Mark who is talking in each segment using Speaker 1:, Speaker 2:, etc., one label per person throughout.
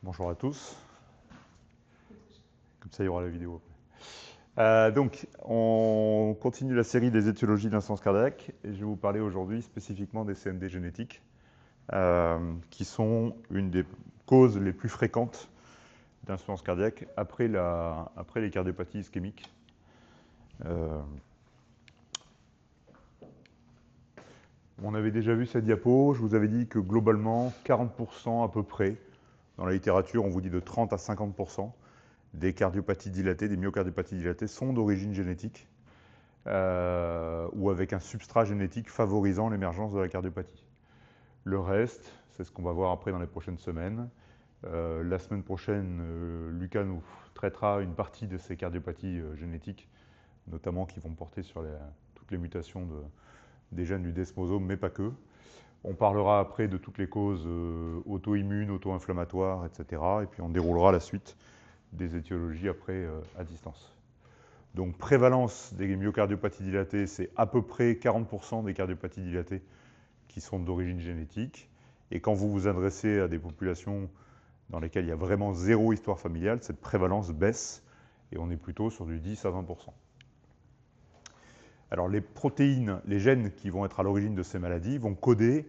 Speaker 1: Bonjour à tous. Comme ça, il y aura la vidéo donc, on continue la série des étiologies d'insuffisance cardiaque et je vais vous parler aujourd'hui spécifiquement des CMD génétiques, qui sont une des causes les plus fréquentes d'insuffisance cardiaque après les cardiopathies ischémiques. On avait déjà vu cette diapo, je vous avais dit que globalement, 40% à peu près, dans la littérature, on vous dit de 30 à 50%, des cardiopathies dilatées, des myocardiopathies dilatées, sont d'origine génétique ou avec un substrat génétique favorisant l'émergence de la cardiopathie. Le reste, c'est ce qu'on va voir après dans les prochaines semaines. La semaine prochaine, Lucas nous traitera une partie de ces cardiopathies génétiques, notamment qui vont porter sur toutes les mutations des gènes du desmosome, mais pas que. On parlera après de toutes les causes auto-immunes, auto-inflammatoires, etc. Et puis on déroulera la suite des étiologies après à distance. Donc prévalence des myocardiopathies dilatées, c'est à peu près 40% des cardiopathies dilatées qui sont d'origine génétique. Et quand vous vous adressez à des populations dans lesquelles il y a vraiment zéro histoire familiale, cette prévalence baisse et on est plutôt sur du 10 à 20%. Alors les protéines, les gènes qui vont être à l'origine de ces maladies vont coder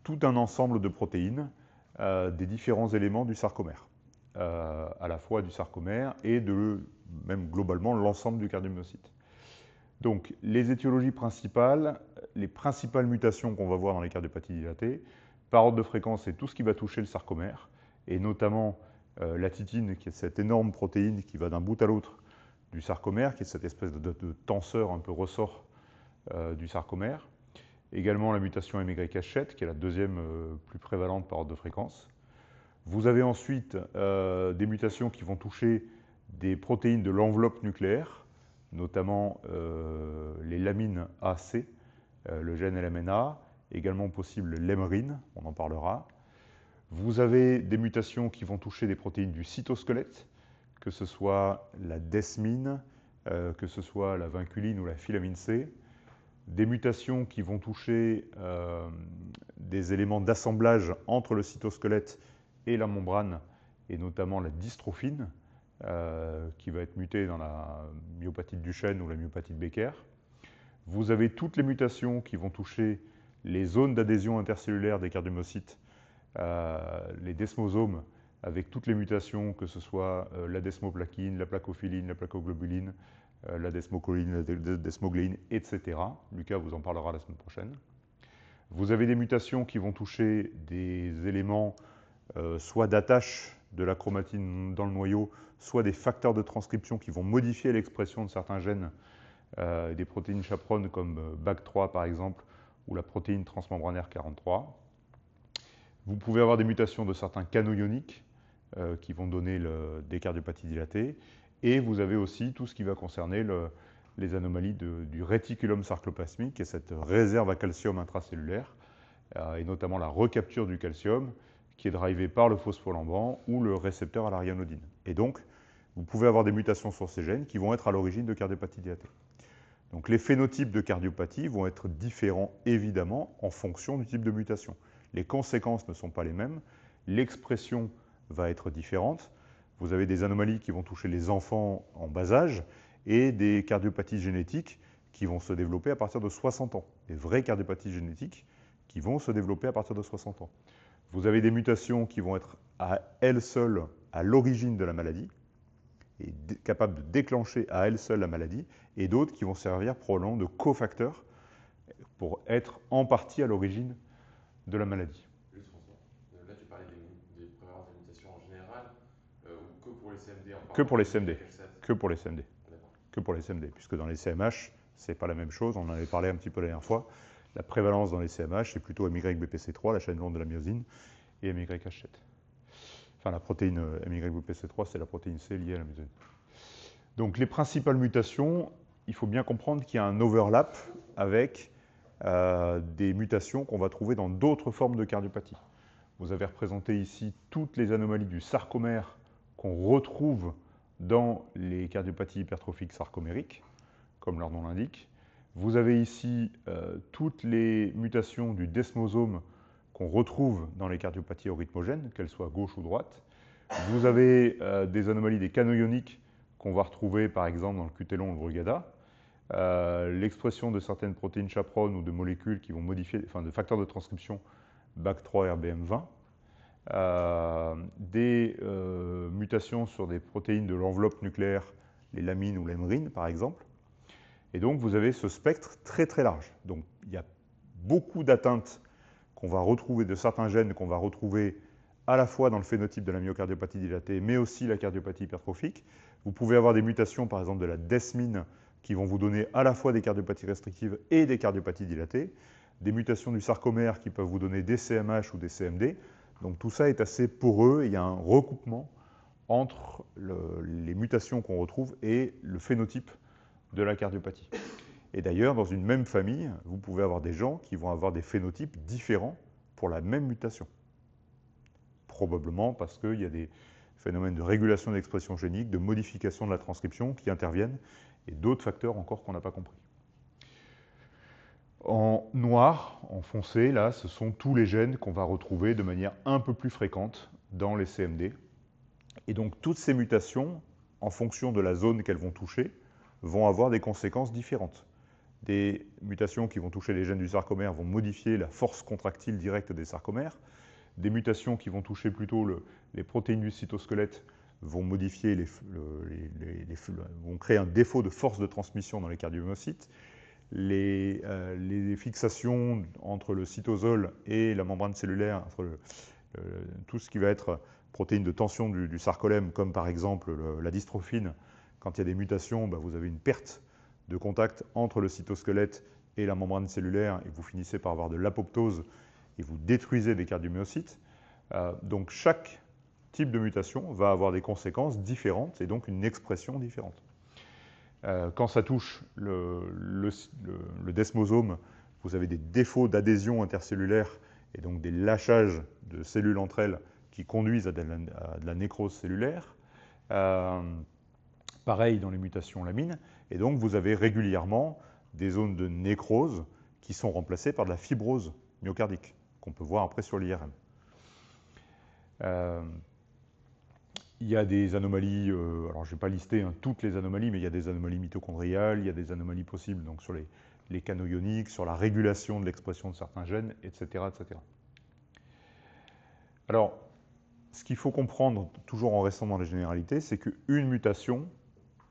Speaker 1: tout un ensemble de protéines des différents éléments du sarcomère. À la fois du sarcomère et même globalement l'ensemble du cardiomyocyte. Donc les étiologies principales, les principales mutations qu'on va voir dans les cardiopathies dilatées, par ordre de fréquence, c'est tout ce qui va toucher le sarcomère, et notamment la titine, qui est cette énorme protéine qui va d'un bout à l'autre du sarcomère, qui est cette espèce de tenseur un peu ressort du sarcomère. Également la mutation MYH7, qui est la deuxième plus prévalente par ordre de fréquence. Vous avez ensuite des mutations qui vont toucher des protéines de l'enveloppe nucléaire, notamment les lamines AC, le gène LMNA, également possible l'hémérine, on en parlera. Vous avez des mutations qui vont toucher des protéines du cytosquelette, que ce soit la desmine, que ce soit la vinculine ou la filamine C. Des mutations qui vont toucher des éléments d'assemblage entre le cytosquelette et la membrane, et notamment la dystrophine, qui va être mutée dans la myopathie de Duchenne ou la myopathie de Becker. Vous avez toutes les mutations qui vont toucher les zones d'adhésion intercellulaire des cardiomyocytes, les desmosomes, avec toutes les mutations, que ce soit la desmoplaquine, la placophiline, la placoglobuline, la desmocholine, la desmogléine, etc. Lucas vous en parlera la semaine prochaine. Vous avez des mutations qui vont toucher des éléments soit d'attache de la chromatine dans le noyau, soit des facteurs de transcription qui vont modifier l'expression de certains gènes, des protéines chaperones comme BAC3 par exemple, ou la protéine transmembranaire 43. Vous pouvez avoir des mutations de certains canaux ioniques qui vont donner des cardiopathies dilatées. Et vous avez aussi tout ce qui va concerner les anomalies du réticulum sarcoplasmique, qui est cette réserve à calcium intracellulaire, et notamment la recapture du calcium, qui est drivée par le phospholamban ou le récepteur à l'arianodine. Et donc, vous pouvez avoir des mutations sur ces gènes qui vont être à l'origine de cardiopathies dilatées. Donc les phénotypes de cardiopathie vont être différents, évidemment, en fonction du type de mutation. Les conséquences ne sont pas les mêmes, l'expression va être différente. Vous avez des anomalies qui vont toucher les enfants en bas âge et des cardiopathies génétiques qui vont se développer à partir de 60 ans. Des vraies cardiopathies génétiques qui vont se développer à partir de 60 ans. Vous avez des mutations qui vont être à elles seules à l'origine de la maladie et capables de déclencher à elles seules la maladie, et d'autres qui vont servir probablement de cofacteurs pour être en partie à l'origine de la maladie.
Speaker 2: Juste François, là tu parlais des prévalences des mutations en général, ou que pour les CMD en
Speaker 1: Que
Speaker 2: parlant
Speaker 1: pour les
Speaker 2: de
Speaker 1: CMD.
Speaker 2: MYH7.
Speaker 1: Que pour les CMD.
Speaker 2: D'accord.
Speaker 1: Que pour les CMD, puisque dans les CMH, c'est pas la même chose, on en avait parlé un petit peu la dernière fois. La prévalence dans les CMH, c'est plutôt MYBPC3, la chaîne longue de la myosine, et MYH7. Enfin, la protéine MYBPC3, c'est la protéine C liée à la myosine. Donc les principales mutations, il faut bien comprendre qu'il y a un overlap avec des mutations qu'on va trouver dans d'autres formes de cardiopathie. Vous avez représenté ici toutes les anomalies du sarcomère qu'on retrouve dans les cardiopathies hypertrophiques sarcomériques, comme leur nom l'indique. Vous avez ici toutes les mutations du desmosome qu'on retrouve dans les cardiopathies eurythmogènes, qu'elles soient gauche ou droite. Vous avez des anomalies des canaux ioniques qu'on va retrouver par exemple dans le QT-long ou le Brugada. L'expression de certaines protéines chaperones ou de molécules qui vont modifier, enfin de facteurs de transcription BAC3 RBM20. Des mutations sur des protéines de l'enveloppe nucléaire, les lamines ou l'hémrine par exemple. Et donc vous avez ce spectre très très large. Donc il y a beaucoup d'atteintes qu'on va retrouver, de certains gènes qu'on va retrouver à la fois dans le phénotype de la myocardiopathie dilatée, mais aussi la cardiopathie hypertrophique. Vous pouvez avoir des mutations par exemple de la desmine qui vont vous donner à la fois des cardiopathies restrictives et des cardiopathies dilatées, des mutations du sarcomère qui peuvent vous donner des CMH ou des CMD. Donc tout ça est assez poreux, et il y a un recoupement entre les mutations qu'on retrouve et le phénotype de la cardiopathie. Et d'ailleurs, dans une même famille, vous pouvez avoir des gens qui vont avoir des phénotypes différents pour la même mutation. Probablement parce qu'il y a des phénomènes de régulation de l'expression génique, de modification de la transcription qui interviennent, et d'autres facteurs encore qu'on n'a pas compris. En noir, en foncé, là, ce sont tous les gènes qu'on va retrouver de manière un peu plus fréquente dans les CMD. Et donc toutes ces mutations, en fonction de la zone qu'elles vont toucher, vont avoir des conséquences différentes. Des mutations qui vont toucher les gènes du sarcomère vont modifier la force contractile directe des sarcomères. Des mutations qui vont toucher plutôt les protéines du cytosquelette vont modifier vont créer un défaut de force de transmission dans les cardiomyocytes. Les fixations entre le cytosol et la membrane cellulaire, entre tout ce qui va être protéines de tension du sarcolème, comme par exemple la dystrophine, quand il y a des mutations, vous avez une perte de contact entre le cytosquelette et la membrane cellulaire, et vous finissez par avoir de l'apoptose, et vous détruisez des cardiomyocytes. Donc chaque type de mutation va avoir des conséquences différentes, et donc une expression différente. Quand ça touche le desmosome, vous avez des défauts d'adhésion intercellulaire et donc des lâchages de cellules entre elles qui conduisent à de la nécrose cellulaire. Pareil dans les mutations lamines. Et donc vous avez régulièrement des zones de nécrose qui sont remplacées par de la fibrose myocardique, qu'on peut voir après sur l'IRM. Il y a des anomalies, alors je ne vais pas lister toutes les anomalies, mais il y a des anomalies mitochondriales, il y a des anomalies possibles donc sur les canaux ioniques, sur la régulation de l'expression de certains gènes, etc., etc. Alors, ce qu'il faut comprendre, toujours en restant dans les généralités, c'est qu'une mutation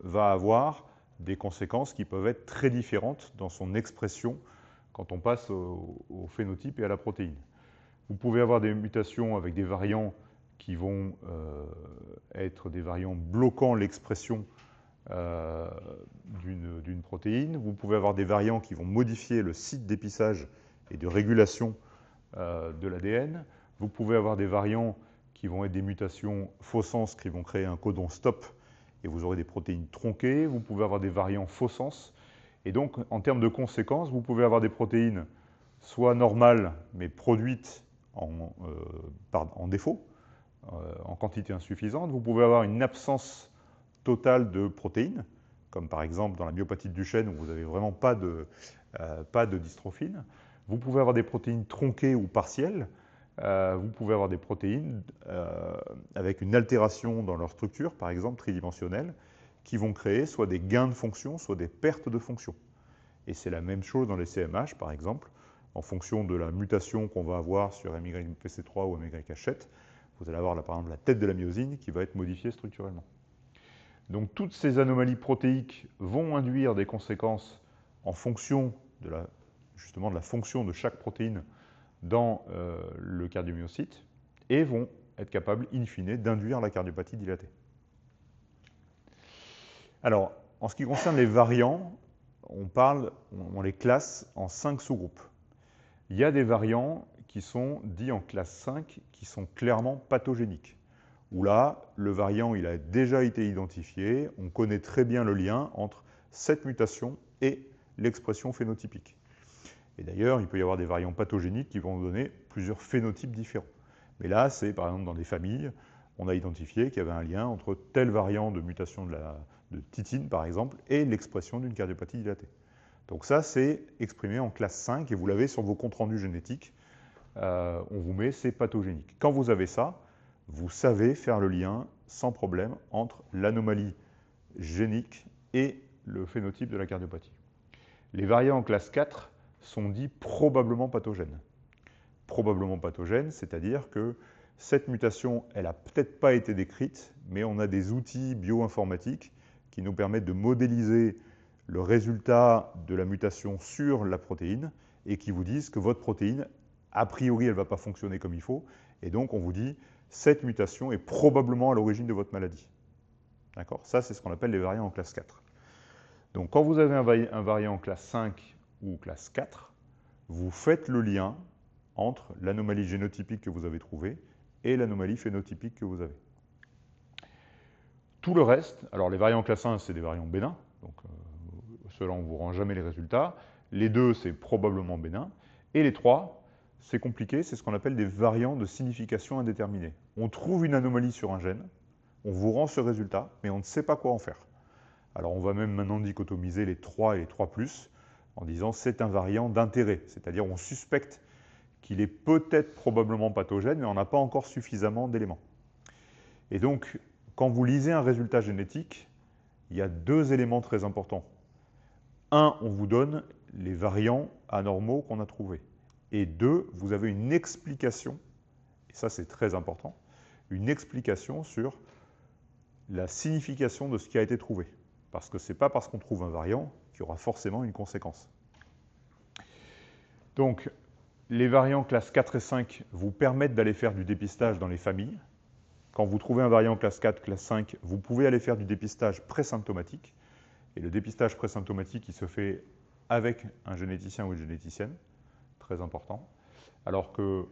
Speaker 1: va avoir des conséquences qui peuvent être très différentes dans son expression quand on passe au phénotype et à la protéine. Vous pouvez avoir des mutations avec des variants qui vont être des variants bloquant l'expression d'une protéine. Vous pouvez avoir des variants qui vont modifier le site d'épissage et de régulation de l'ADN. Vous pouvez avoir des variants qui vont être des mutations faux sens qui vont créer un codon stop et vous aurez des protéines tronquées. Vous pouvez avoir des variants faux sens. Et donc, en termes de conséquences, vous pouvez avoir des protéines soit normales, mais produites en défaut, en quantité insuffisante. Vous pouvez avoir une absence totale de protéines, comme par exemple dans la myopathie de Duchenne où vous n'avez vraiment pas de dystrophine. Vous pouvez avoir des protéines tronquées ou partielles. Vous pouvez avoir des protéines avec une altération dans leur structure, par exemple tridimensionnelle, qui vont créer soit des gains de fonction, soit des pertes de fonction. Et c'est la même chose dans les CMH, par exemple, en fonction de la mutation qu'on va avoir sur MYPC3 ou MYH7, vous allez avoir là, par exemple la tête de la myosine qui va être modifiée structurellement. Donc toutes ces anomalies protéiques vont induire des conséquences en fonction justement de la fonction de chaque protéine dans le cardiomyocyte et vont être capables, in fine, d'induire la cardiopathie dilatée. Alors, en ce qui concerne les variants, on les classe en 5 sous-groupes. Il y a des variants qui sont dits en classe 5, qui sont clairement pathogéniques, où là, le variant il a déjà été identifié, on connaît très bien le lien entre cette mutation et l'expression phénotypique. Et d'ailleurs, il peut y avoir des variants pathogéniques qui vont donner plusieurs phénotypes différents. Mais là, c'est par exemple dans des familles, on a identifié qu'il y avait un lien entre tel variant de mutation de titine, par exemple, et l'expression d'une cardiopathie dilatée. Donc ça, c'est exprimé en classe 5, et vous l'avez sur vos comptes rendus génétiques on vous met c'est pathogénique. Quand vous avez ça, vous savez faire le lien sans problème entre l'anomalie génique et le phénotype de la cardiopathie. Les variants en classe 4 sont dits probablement pathogènes. Probablement pathogènes, c'est-à-dire que cette mutation, elle n'a peut-être pas été décrite, mais on a des outils bioinformatiques qui nous permettent de modéliser le résultat de la mutation sur la protéine et qui vous disent que votre protéine, a priori, elle ne va pas fonctionner comme il faut. Et donc, on vous dit, cette mutation est probablement à l'origine de votre maladie. D'accord? Ça, c'est ce qu'on appelle les variants en classe 4. Donc, quand vous avez un variant en classe 5 ou classe 4, vous faites le lien entre l'anomalie génotypique que vous avez trouvée et l'anomalie phénotypique que vous avez. Tout le reste, alors les variants classe 1, c'est des variants bénins, donc ceux-là, on ne vous rend jamais les résultats. Les 2, c'est probablement bénin. Et les 3, c'est compliqué, c'est ce qu'on appelle des variants de signification indéterminée. On trouve une anomalie sur un gène, on vous rend ce résultat, mais on ne sait pas quoi en faire. Alors on va même maintenant dichotomiser les 3 et les 3+, en disant c'est un variant d'intérêt, c'est-à-dire on suspecte qu'il est peut-être probablement pathogène, mais on n'a pas encore suffisamment d'éléments. Et donc, quand vous lisez un résultat génétique, il y a 2 éléments très importants. Un, on vous donne les variants anormaux qu'on a trouvés. Et 2, vous avez une explication, et ça c'est très important, une explication sur la signification de ce qui a été trouvé. Parce que ce n'est pas parce qu'on trouve un variant qu'il y aura forcément une conséquence. Donc, les variants classe 4 et 5 vous permettent d'aller faire du dépistage dans les familles. Quand vous trouvez un variant classe 4, classe 5, vous pouvez aller faire du dépistage présymptomatique. Et le dépistage présymptomatique, il se fait avec un généticien ou une généticienne, très important. Alors que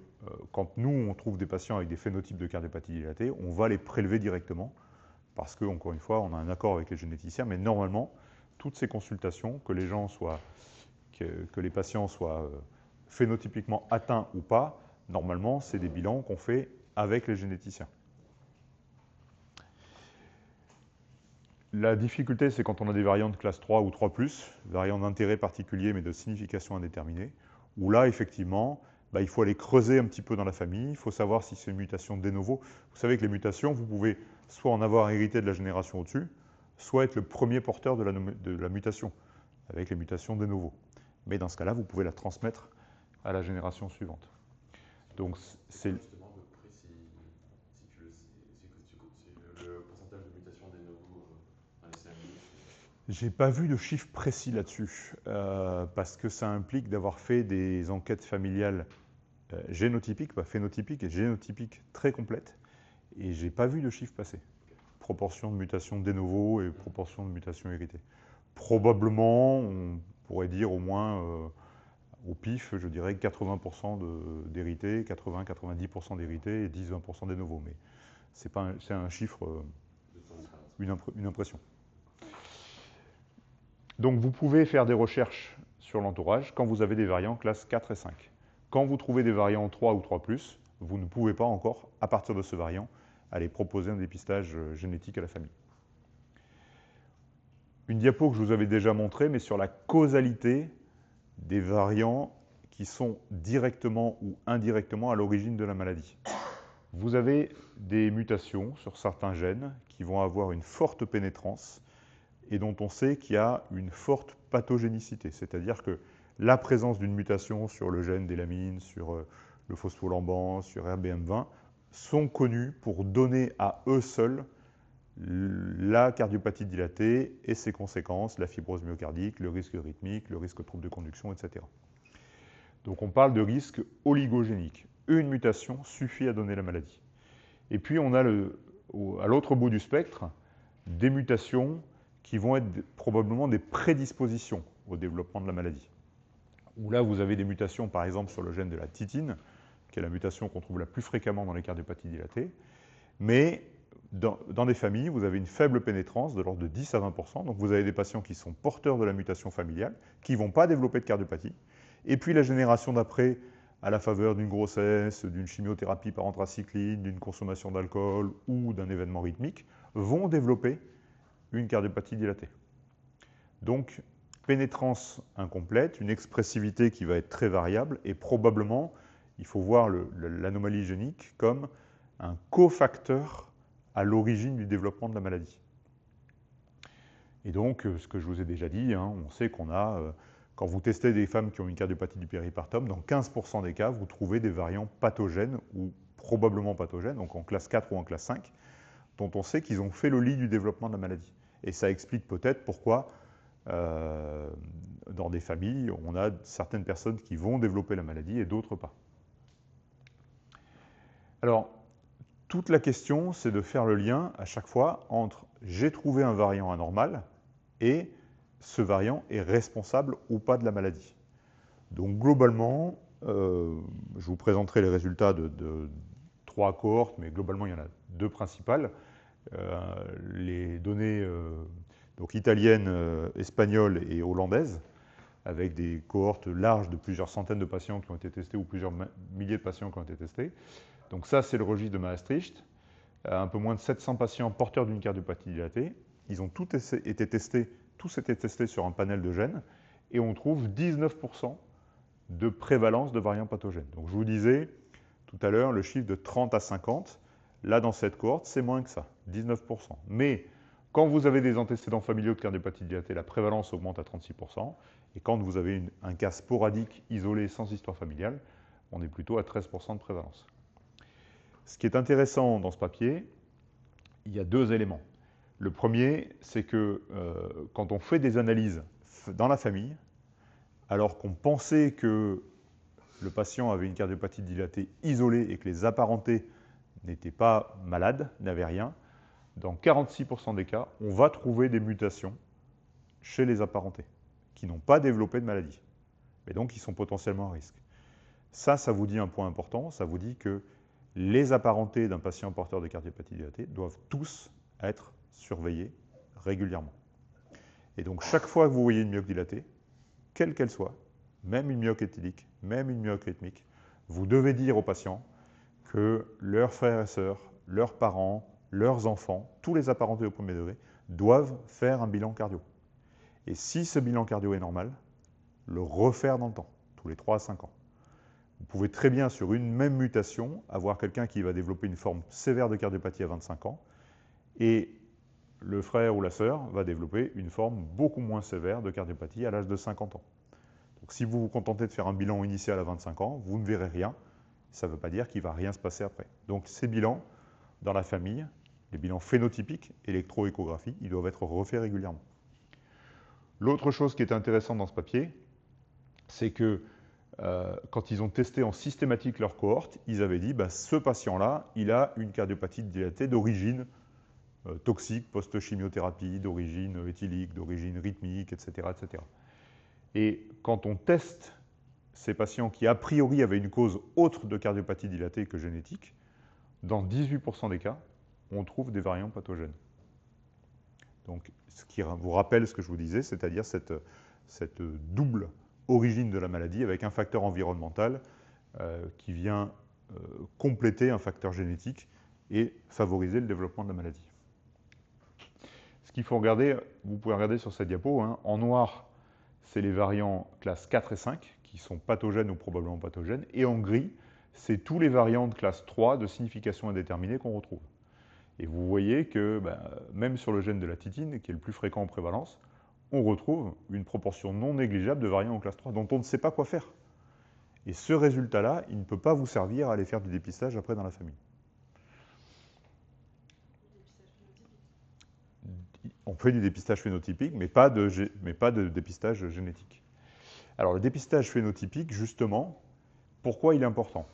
Speaker 1: quand nous, on trouve des patients avec des phénotypes de cardiopathie dilatée, on va les prélever directement, parce que, encore une fois, on a un accord avec les généticiens, mais normalement, toutes ces consultations, que les patients soient phénotypiquement atteints ou pas, normalement, c'est des bilans qu'on fait avec les généticiens. La difficulté, c'est quand on a des variants de classe 3 ou 3+, variants d'intérêt particulier mais de signification indéterminée, où là, effectivement, il faut aller creuser un petit peu dans la famille, il faut savoir si c'est une mutation de novo. Vous savez que les mutations, vous pouvez soit en avoir hérité de la génération au-dessus, soit être le premier porteur de la mutation, avec les mutations de novo. Mais dans ce cas-là, vous pouvez la transmettre à la génération suivante. Donc, c'est...
Speaker 2: Justement, de près, si tu le sais, c'est le pourcentage de mutation des novo dans les cellules.
Speaker 1: J'ai pas vu de chiffre précis là-dessus, parce que ça implique d'avoir fait des enquêtes familiales génotypiques, pas phénotypiques, et génotypiques très complètes, et j'ai pas vu de chiffre passer. Proportion de mutation de novo et proportion de mutation héritée. Probablement, on pourrait dire au moins, au pif, je dirais 80% d'hérités, 80-90% d'hérités et 10-20% des nouveaux. Mais c'est un chiffre, une impression. Donc vous pouvez faire des recherches sur l'entourage quand vous avez des variants classe 4 et 5. Quand vous trouvez des variants 3 ou 3+, vous ne pouvez pas encore, à partir de ce variant, aller proposer un dépistage génétique à la famille. Une diapo que je vous avais déjà montrée, mais sur la causalité des variants qui sont directement ou indirectement à l'origine de la maladie. Vous avez des mutations sur certains gènes qui vont avoir une forte pénétrance et dont on sait qu'il y a une forte pathogénicité, c'est-à-dire que la présence d'une mutation sur le gène d'élamine, sur le phospholamban, sur RBM20, sont connus pour donner à eux seuls la cardiopathie dilatée et ses conséquences, la fibrose myocardique, le risque rythmique, le risque de troubles de conduction, etc. Donc on parle de risque oligogénique. Une mutation suffit à donner la maladie. Et puis on a à l'autre bout du spectre des mutations qui vont être probablement des prédispositions au développement de la maladie. Où là vous avez des mutations par exemple sur le gène de la titine, qui est la mutation qu'on trouve la plus fréquemment dans les cardiopathies dilatées, mais dans des familles, vous avez une faible pénétrance de l'ordre de 10 à 20%, donc vous avez des patients qui sont porteurs de la mutation familiale, qui ne vont pas développer de cardiopathie, et puis la génération d'après, à la faveur d'une grossesse, d'une chimiothérapie par anthracycline, d'une consommation d'alcool ou d'un événement rythmique, vont développer une cardiopathie dilatée. Donc, pénétrance incomplète, une expressivité qui va être très variable, et probablement Il faut voir l'anomalie génique comme un cofacteur à l'origine du développement de la maladie. Et donc, ce que je vous ai déjà dit, hein, on sait qu'on a, quand vous testez des femmes qui ont une cardiopathie du péripartum, dans 15% des cas, vous trouvez des variants pathogènes ou probablement pathogènes, donc en classe 4 ou en classe 5, dont on sait qu'ils ont fait le lit du développement de la maladie. Et ça explique peut-être pourquoi, dans des familles, on a certaines personnes qui vont développer la maladie et d'autres pas. Alors, toute la question, c'est de faire le lien à chaque fois entre j'ai trouvé un variant anormal et ce variant est responsable ou pas de la maladie. Donc globalement, je vous présenterai les résultats de 3 cohortes, mais globalement il y en a 2 principales. Les données donc italiennes, espagnoles et hollandaises, avec des cohortes larges de plusieurs centaines de patients qui ont été testés ou plusieurs milliers de patients qui ont été testés. Donc ça, c'est le registre de Maastricht. Un peu moins de 700 patients porteurs d'une cardiopathie dilatée. Ils ont tous été testés sur un panel de gènes et on trouve 19% de prévalence de variants pathogènes. Donc je vous disais tout à l'heure le chiffre de 30 à 50. Là, dans cette cohorte, c'est moins que ça, 19%. Mais quand vous avez des antécédents familiaux de cardiopathie dilatée, la prévalence augmente à 36%. Et quand vous avez un cas sporadique, isolé, sans histoire familiale, on est plutôt à 13% de prévalence. Ce qui est intéressant dans ce papier, il y a 2 éléments. Le premier, c'est que quand on fait des analyses dans la famille, alors qu'on pensait que le patient avait une cardiopathie dilatée isolée et que les apparentés n'étaient pas malades, n'avaient rien, dans 46% des cas, on va trouver des mutations chez les apparentés qui n'ont pas développé de maladie, et donc qui sont potentiellement à risque. Ça vous dit un point important, ça vous dit que les apparentés d'un patient porteur de cardiopathie dilatée doivent tous être surveillés régulièrement. Et donc chaque fois que vous voyez une myoque dilatée, quelle qu'elle soit, même une myoque éthylique, même une myoque rythmique, vous devez dire aux patients que leurs frères et sœurs, leurs parents, leurs enfants, tous les apparentés au premier degré, doivent faire un bilan cardio. Et si ce bilan cardio est normal, le refaire dans le temps, tous les 3 à 5 ans. Vous pouvez très bien, sur une même mutation, avoir quelqu'un qui va développer une forme sévère de cardiopathie à 25 ans et le frère ou la sœur va développer une forme beaucoup moins sévère de cardiopathie à l'âge de 50 ans. Donc si vous vous contentez de faire un bilan initial à 25 ans, vous ne verrez rien. Ça ne veut pas dire qu'il ne va rien se passer après. Donc ces bilans, dans la famille, les bilans phénotypiques, électroéchographie, ils doivent être refaits régulièrement. L'autre chose qui est intéressante dans ce papier, c'est que quand ils ont testé en systématique leur cohorte, ils avaient dit ce patient-là, il a une cardiopathie dilatée d'origine toxique, post-chimiothérapie, d'origine éthylique, d'origine rythmique, etc., etc. Et quand on teste ces patients qui a priori avaient une cause autre de cardiopathie dilatée que génétique, dans 18% des cas, on trouve des variants pathogènes. Donc, ce qui vous rappelle ce que je vous disais, c'est-à-dire cette double origine de la maladie avec un facteur environnemental qui vient compléter un facteur génétique et favoriser le développement de la maladie. Ce qu'il faut regarder, vous pouvez regarder sur cette diapo, hein, en noir, c'est les variants classe 4 et 5 qui sont pathogènes ou probablement pathogènes, et en gris, c'est tous les variants de classe 3 de signification indéterminée qu'on retrouve. Et vous voyez que même sur le gène de la titine, qui est le plus fréquent en prévalence, on retrouve une proportion non négligeable de variants en classe 3 dont on ne sait pas quoi faire. Et ce résultat-là, il ne peut pas vous servir à aller faire du dépistage après dans la famille. On fait du dépistage phénotypique, mais pas de dépistage génétique. Alors le dépistage phénotypique, justement, pourquoi il est important ?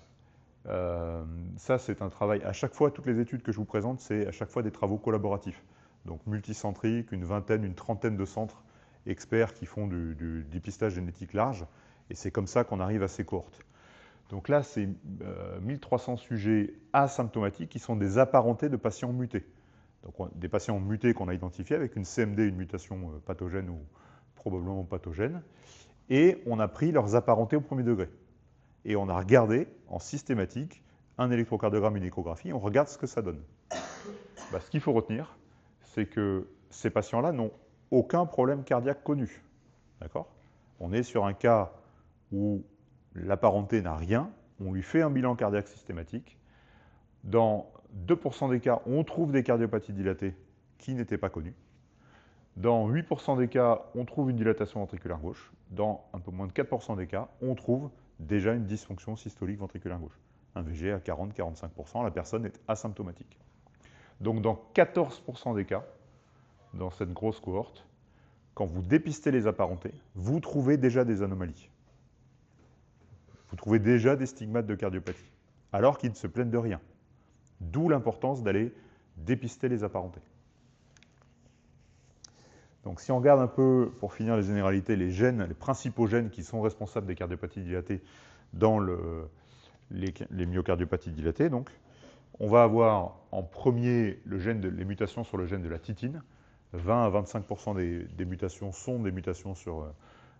Speaker 1: Ça, c'est un travail, à chaque fois, toutes les études que je vous présente, c'est à chaque fois des travaux collaboratifs. Donc multicentriques, une vingtaine, une trentaine de centres experts qui font du dépistage génétique large, et c'est comme ça qu'on arrive à ces cohortes. Donc là, c'est 1300 sujets asymptomatiques qui sont des apparentés de patients mutés. Donc des patients mutés qu'on a identifiés avec une CMD, une mutation pathogène ou probablement pathogène, et on a pris leurs apparentés au premier degré. Et on a regardé en systématique un électrocardiogramme, une échographie, on regarde ce que ça donne. Ce qu'il faut retenir, c'est que ces patients-là n'ont aucun problème cardiaque connu. D'accord ? On est sur un cas où l'apparenté n'a rien, on lui fait un bilan cardiaque systématique. Dans 2% des cas, on trouve des cardiopathies dilatées qui n'étaient pas connues. Dans 8% des cas, on trouve une dilatation ventriculaire gauche. Dans un peu moins de 4% des cas, on trouve déjà une dysfonction systolique ventriculaire gauche. Un VG à 40-45%, la personne est asymptomatique. Donc dans 14% des cas, dans cette grosse cohorte, quand vous dépistez les apparentés, vous trouvez déjà des anomalies. Vous trouvez déjà des stigmates de cardiopathie, alors qu'ils ne se plaignent de rien. D'où l'importance d'aller dépister les apparentés. Donc si on regarde un peu, pour finir les généralités, les gènes, les principaux gènes qui sont responsables des cardiopathies dilatées dans les myocardiopathies dilatées, donc, on va avoir en premier les mutations sur le gène de la titine. 20 à 25% des mutations sont des mutations sur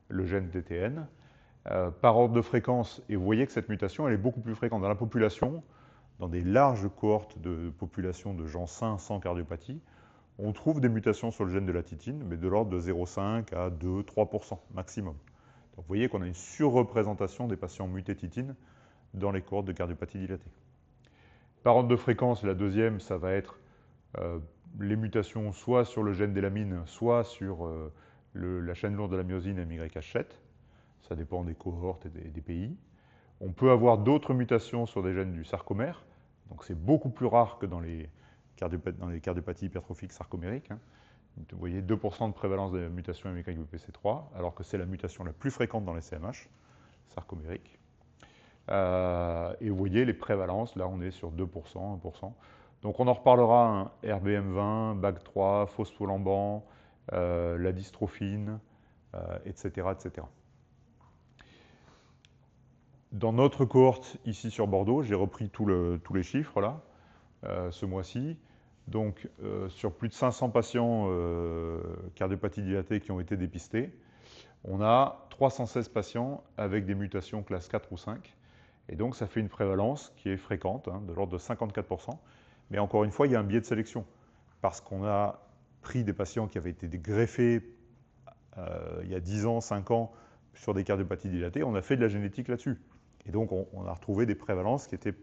Speaker 1: le gène DTN. Par ordre de fréquence, et vous voyez que cette mutation elle est beaucoup plus fréquente dans la population, dans des larges cohortes de population de gens sains sans cardiopathie, on trouve des mutations sur le gène de la titine, mais de l'ordre de 0,5 à 2-3% maximum. Donc vous voyez qu'on a une surreprésentation des patients mutés titine dans les cohortes de cardiopathie dilatée. Par ordre de fréquence, la deuxième, ça va être les mutations soit sur le gène d'élamine, soit sur la chaîne lourde de la myosine MYH7. Ça dépend des cohortes et des pays. On peut avoir d'autres mutations sur des gènes du sarcomère. Donc c'est beaucoup plus rare que dans les cardiopathies hypertrophiques sarcomériques. Hein. Vous voyez 2% de prévalence de mutation MYBPC3, alors que c'est la mutation la plus fréquente dans les CMH sarcomériques. Et vous voyez les prévalences, là on est sur 2%, 1%. Donc on en reparlera, hein, RBM20, BAG3, phospholamban, la dystrophine, etc., etc. Dans notre cohorte, ici sur Bordeaux, j'ai repris tous les chiffres là, ce mois-ci. Donc, sur plus de 500 patients cardiopathie dilatée qui ont été dépistés, on a 316 patients avec des mutations classe 4 ou 5. Et donc, ça fait une prévalence qui est fréquente, hein, de l'ordre de 54%. Mais encore une fois, il y a un biais de sélection. Parce qu'on a pris des patients qui avaient été greffés il y a 10 ans, 5 ans, sur des cardiopathies dilatées, on a fait de la génétique là-dessus. Et donc, on a retrouvé des prévalences qui étaient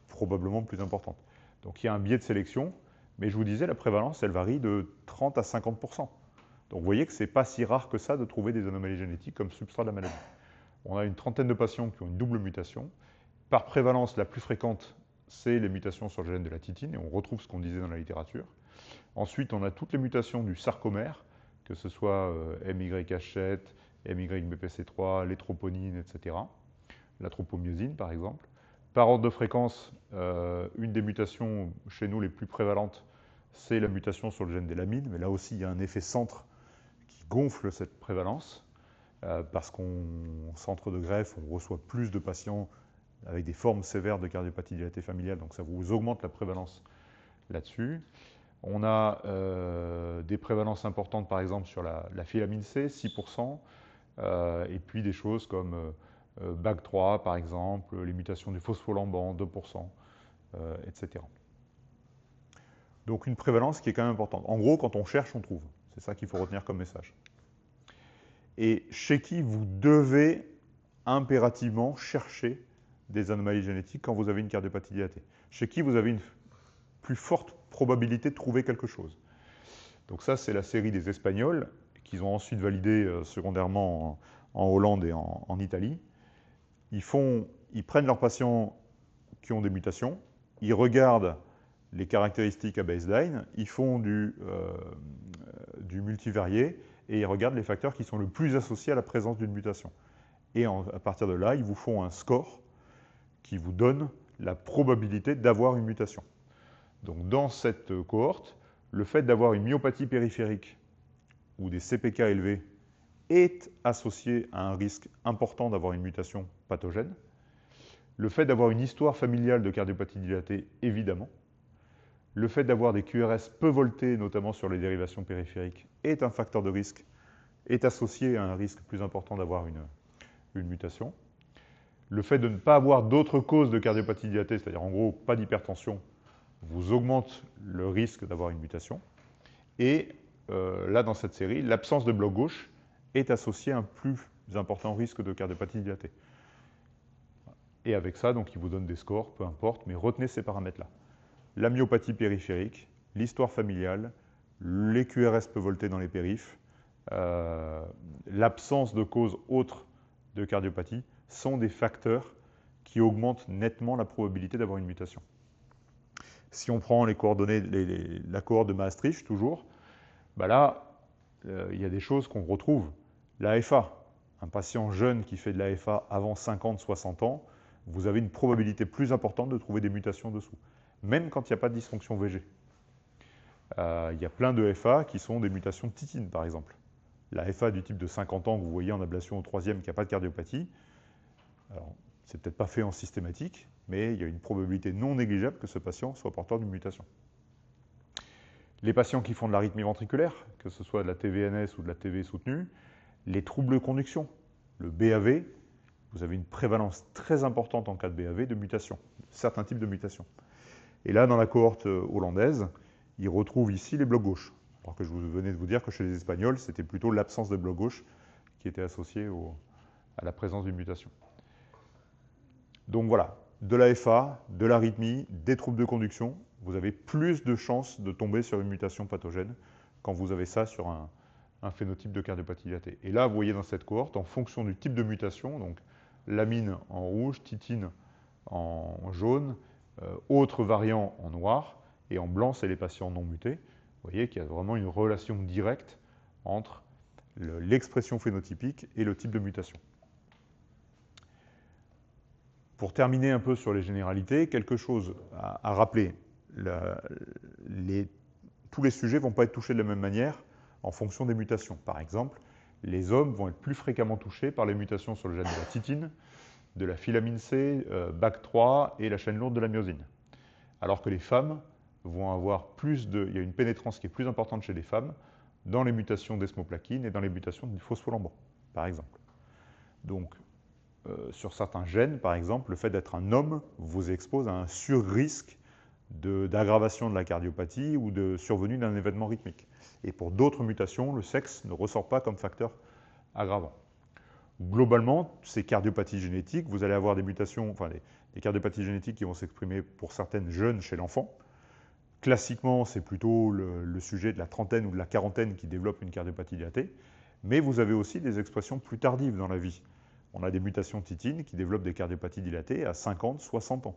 Speaker 1: probablement plus importantes. Donc, il y a un biais de sélection, mais je vous disais, la prévalence, elle varie de 30 à 50%. Donc, vous voyez que ce n'est pas si rare que ça de trouver des anomalies génétiques comme substrat de la maladie. On a une trentaine de patients qui ont une double mutation. Par prévalence, la plus fréquente, c'est les mutations sur le gène de la titine, et on retrouve ce qu'on disait dans la littérature. Ensuite, on a toutes les mutations du sarcomère, que ce soit MYH7, MYBPC3, les troponines, etc. La tropomyosine, par exemple. Par ordre de fréquence, une des mutations chez nous les plus prévalentes, c'est la mutation sur le gène d'élamine, mais là aussi, il y a un effet centre qui gonfle cette prévalence, parce qu'en centre de greffe, on reçoit plus de patients avec des formes sévères de cardiopathie dilatée familiale, donc ça vous augmente la prévalence là-dessus. On a des prévalences importantes, par exemple, sur la filamine C, 6%, et puis des choses comme BAG3, par exemple, les mutations du phospholamban, 2%, etc. Donc une prévalence qui est quand même importante. En gros, quand on cherche, on trouve. C'est ça qu'il faut retenir comme message. Et chez qui vous devez impérativement chercher des anomalies génétiques quand vous avez une cardiopathie dilatée. Chez qui vous avez une plus forte probabilité de trouver quelque chose. Donc ça, c'est la série des Espagnols, qu'ils ont ensuite validé secondairement en Hollande et en Italie. Ils prennent leurs patients qui ont des mutations, ils regardent les caractéristiques à baseline, ils font du multivarié et ils regardent les facteurs qui sont le plus associés à la présence d'une mutation. Et à partir de là, ils vous font un score qui vous donne la probabilité d'avoir une mutation. Donc dans cette cohorte, le fait d'avoir une myopathie périphérique ou des CPK élevés est associé à un risque important d'avoir une mutation pathogène. Le fait d'avoir une histoire familiale de cardiopathie dilatée, évidemment. Le fait d'avoir des QRS peu voltés, notamment sur les dérivations périphériques, est un facteur de risque, est associé à un risque plus important d'avoir une mutation. Le fait de ne pas avoir d'autres causes de cardiopathie dilatée, c'est-à-dire en gros pas d'hypertension, vous augmente le risque d'avoir une mutation. Et là, dans cette série, l'absence de bloc gauche est associée à un plus important risque de cardiopathie dilatée. Et avec ça, donc, il vous donne des scores, peu importe, mais retenez ces paramètres-là. La myopathie périphérique, l'histoire familiale, les QRS peu voltés dans les périphes, l'absence de cause autre de cardiopathie sont des facteurs qui augmentent nettement la probabilité d'avoir une mutation. Si on prend les coordonnées, la cohorte de Maastricht, toujours, bah là, il y a des choses qu'on retrouve. L'AFA, un patient jeune qui fait de l'AFA avant 50-60 ans, vous avez une probabilité plus importante de trouver des mutations dessous, même quand il n'y a pas de dysfonction VG. Il y a plein de FA qui sont des mutations de titine, par exemple. La FA du type de 50 ans que vous voyez en ablation au troisième qui n'a pas de cardiopathie, alors c'est peut-être pas fait en systématique, mais il y a une probabilité non négligeable que ce patient soit porteur d'une mutation. Les patients qui font de l'arythmie ventriculaire, que ce soit de la TVNS ou de la TV soutenue, les troubles de conduction, le BAV, vous avez une prévalence très importante en cas de BAV de mutation, certains types de mutations. Et là, dans la cohorte hollandaise, ils retrouvent ici les blocs gauches. Alors que je venais de vous dire que chez les Espagnols, c'était plutôt l'absence de bloc gauche qui était associée à la présence d'une mutation. Donc voilà, de l'AFA, de l'arythmie, des troubles de conduction, vous avez plus de chances de tomber sur une mutation pathogène quand vous avez ça sur un phénotype de cardiopathie dilatée. Et là, vous voyez dans cette cohorte, en fonction du type de mutation, donc lamine en rouge, titine en jaune, autres variants en noir, et en blanc, c'est les patients non mutés. Vous voyez qu'il y a vraiment une relation directe entre l'expression phénotypique et le type de mutation. Pour terminer un peu sur les généralités, quelque chose à rappeler. Tous les sujets ne vont pas être touchés de la même manière en fonction des mutations. Par exemple, les hommes vont être plus fréquemment touchés par les mutations sur le gène de la titine, de la filamine C, BAC3 et la chaîne lourde de la myosine. Alors que les femmes vont avoir il y a une pénétrance qui est plus importante chez les femmes dans les mutations d'esmoplaquine et dans les mutations du phospholamban, par exemple. Donc, sur certains gènes, par exemple, le fait d'être un homme vous expose à un surrisque d'aggravation de la cardiopathie ou de survenue d'un événement rythmique. Et pour d'autres mutations, le sexe ne ressort pas comme facteur aggravant. Globalement, ces cardiopathies génétiques, vous allez avoir des mutations, enfin des cardiopathies génétiques qui vont s'exprimer pour certaines jeunes chez l'enfant. Classiquement, c'est plutôt le sujet de la trentaine ou de la quarantaine qui développe une cardiopathie dilatée, mais vous avez aussi des expressions plus tardives dans la vie. On a des mutations titines qui développent des cardiopathie dilatées à 50, 60 ans.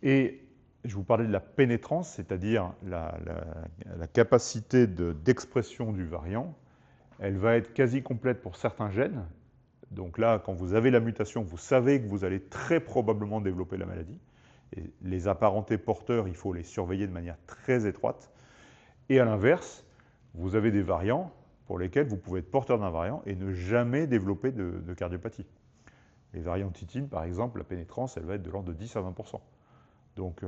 Speaker 1: Et je vous parlais de la pénétrance, c'est-à-dire la capacité d'expression du variant. Elle va être quasi complète pour certains gènes. Donc là, quand vous avez la mutation, vous savez que vous allez très probablement développer la maladie. Et les apparentés porteurs, il faut les surveiller de manière très étroite. Et à l'inverse, vous avez des variants pour lesquels vous pouvez être porteur d'un variant et ne jamais développer de cardiopathie. Les variants titine, par exemple, la pénétrance, elle va être de l'ordre de 10 à 20%. Donc,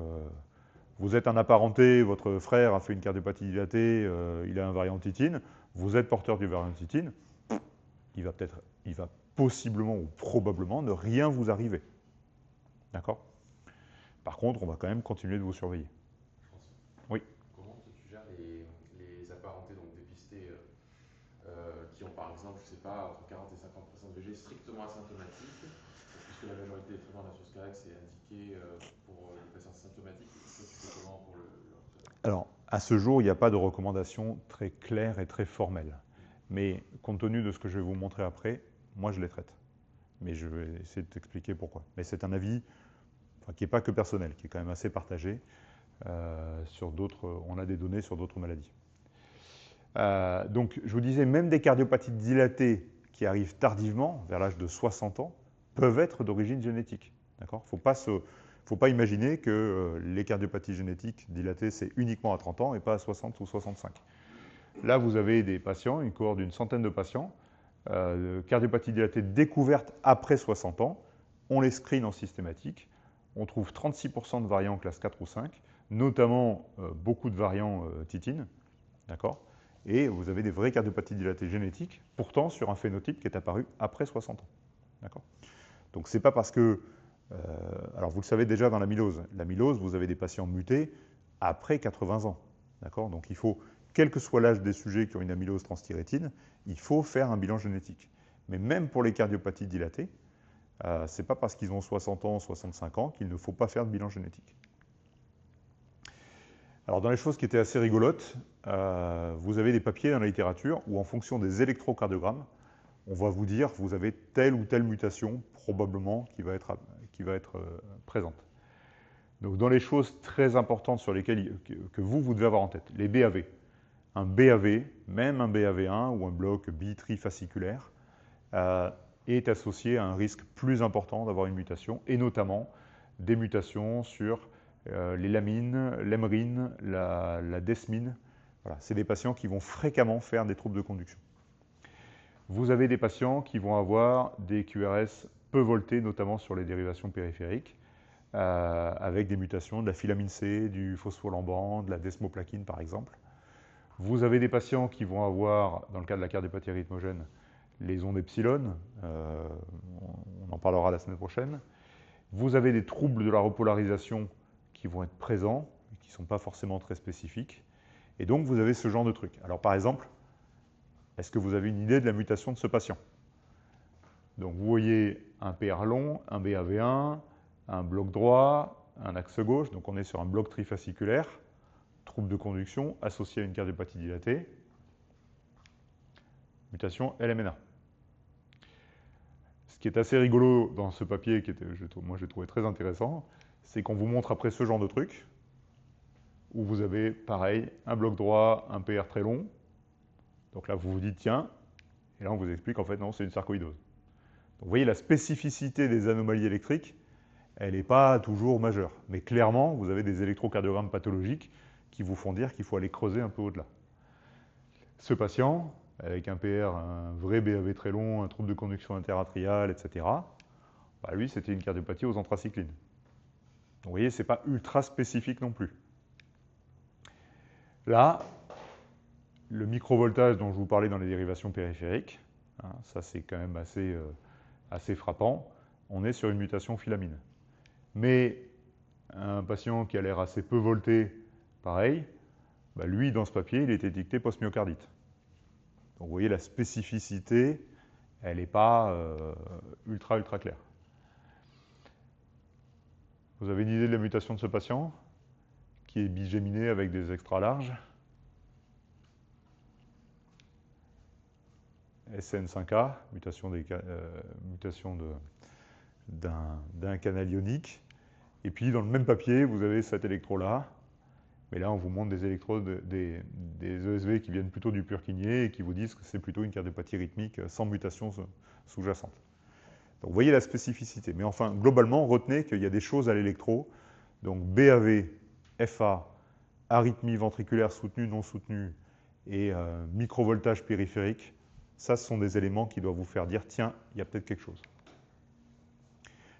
Speaker 1: vous êtes un apparenté, votre frère a fait une cardiopathie dilatée, il a un variant titine, vous êtes porteur du variant titine, il va possiblement ou probablement ne rien vous arriver. D'accord? Par contre, on va quand même continuer de vous surveiller. Oui.
Speaker 2: Comment tu gères les apparentés donc dépistés qui ont par exemple, je ne sais pas, entre 40 et 50% de VG strictement asymptomatiques, puisque la majorité des traitements de la Source est indiquée pour les patients symptomatiques, ça tu fais comment pour leur traitement?
Speaker 1: Alors, à ce jour, il n'y a pas de recommandation très claire et très formelle. Mais compte tenu de ce que je vais vous montrer après, moi je les traite. Mais je vais essayer de t'expliquer pourquoi. Mais c'est un avis qui n'est pas que personnel, qui est quand même assez partagé. Sur d'autres, on a des données sur d'autres maladies. Donc, je vous disais, même des cardiopathies dilatées qui arrivent tardivement, vers l'âge de 60 ans, peuvent être d'origine génétique. D'accord ? Il ne faut pas imaginer que les cardiopathies génétiques dilatées, c'est uniquement à 30 ans et pas à 60 ou 65. Là, vous avez des patients, une cohorte d'une centaine de patients, cardiopathie dilatée découverte après 60 ans. On les screen en systématique. On trouve 36% de variants classe 4 ou 5, notamment beaucoup de variants titine. D'accord ? Et vous avez des vraies cardiopathies dilatées génétiques, pourtant sur un phénotype qui est apparu après 60 ans. D'accord ? Donc, ce n'est pas parce que... alors, vous le savez déjà dans l'amylose. L'amylose, vous avez des patients mutés après 80 ans. D'accord ? Donc, il faut, quel que soit l'âge des sujets qui ont une amylose transthyrétine, il faut faire un bilan génétique. Mais même pour les cardiopathies dilatées, Ce n'est pas parce qu'ils ont 60 ans, 65 ans qu'il ne faut pas faire de bilan génétique. Alors dans les choses qui étaient assez rigolotes, vous avez des papiers dans la littérature où en fonction des électrocardiogrammes, on va vous dire vous avez telle ou telle mutation probablement qui va être présente. Donc dans les choses très importantes sur lesquelles que vous devez avoir en tête, les BAV. Un BAV, même un BAV1 ou un bloc bitrifasciculaire, est associé à un risque plus important d'avoir une mutation, et notamment des mutations sur les lamines, l'hémrine, la desmine. Voilà, c'est des patients qui vont fréquemment faire des troubles de conduction. Vous avez des patients qui vont avoir des QRS peu voltés, notamment sur les dérivations périphériques, avec des mutations de la filamine C, du phospholamban, de la desmoplaquine par exemple. Vous avez des patients qui vont avoir, dans le cas de la cardiopathie rythmogène, les ondes epsilon, on en parlera la semaine prochaine. Vous avez des troubles de la repolarisation qui vont être présents, qui ne sont pas forcément très spécifiques. Et donc vous avez ce genre de trucs. Alors par exemple, est-ce que vous avez une idée de la mutation de ce patient? Donc vous voyez un PR long, un BAV1, un bloc droit, un axe gauche, donc on est sur un bloc trifasciculaire, trouble de conduction associé à une cardiopathie dilatée, mutation LMNA. Ce qui est assez rigolo dans ce papier, moi j'ai trouvé très intéressant, c'est qu'on vous montre après ce genre de truc, où vous avez, pareil, un bloc droit, un PR très long. Donc là, vous vous dites, tiens, et là on vous explique, en fait, non, c'est une sarcoïdose. Donc vous voyez, la spécificité des anomalies électriques, elle n'est pas toujours majeure. Mais clairement, vous avez des électrocardiogrammes pathologiques qui vous font dire qu'il faut aller creuser un peu au-delà. Ce patient, avec un PR, un vrai BAV très long, un trouble de conduction interatriale, etc., bah lui, c'était une cardiopathie aux anthracyclines. Donc vous voyez, ce n'est pas ultra spécifique non plus. Là, le microvoltage dont je vous parlais dans les dérivations périphériques, hein, ça c'est quand même assez frappant, on est sur une mutation filamine. Mais un patient qui a l'air assez peu volté, pareil, bah lui, dans ce papier, il est étiqueté post-myocardite. Donc vous voyez, la spécificité, elle n'est pas ultra claire. Vous avez une idée de la mutation de ce patient, qui est bigéminé avec des extra larges? SN5A, mutation d'un canal ionique. Et puis, dans le même papier, vous avez cet électro-là. Mais là, on vous montre des électrodes, des ESV qui viennent plutôt du Purkinje et qui vous disent que c'est plutôt une cardiopathie rythmique sans mutation sous-jacente. Donc, vous voyez la spécificité. Mais enfin, globalement, retenez qu'il y a des choses à l'électro. Donc, BAV, FA, arythmie ventriculaire soutenue, non soutenue et microvoltage périphérique. Ça, ce sont des éléments qui doivent vous faire dire, tiens, il y a peut-être quelque chose.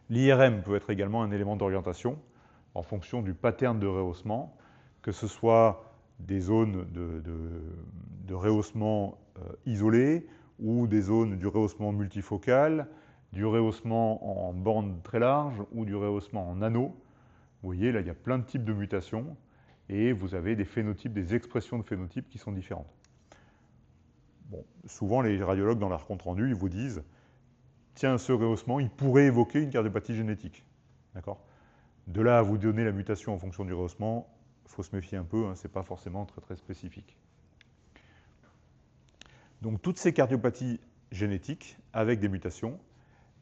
Speaker 1: L'IRM peut être également un élément d'orientation en fonction du pattern de rehaussement, que ce soit des zones de rehaussement isolées ou des zones du rehaussement multifocal, du rehaussement en bande très large ou du rehaussement en anneau. Vous voyez, là, il y a plein de types de mutations et vous avez des phénotypes, des expressions de phénotypes qui sont différentes. Bon, souvent, les radiologues, dans leur compte-rendu, ils vous disent « Tiens, ce rehaussement, il pourrait évoquer une cardiopathie génétique. » D'accord ? De là à vous donner la mutation en fonction du rehaussement, il faut se méfier un peu, hein, ce n'est pas forcément très spécifique. Donc, toutes ces cardiopathies génétiques, avec des mutations,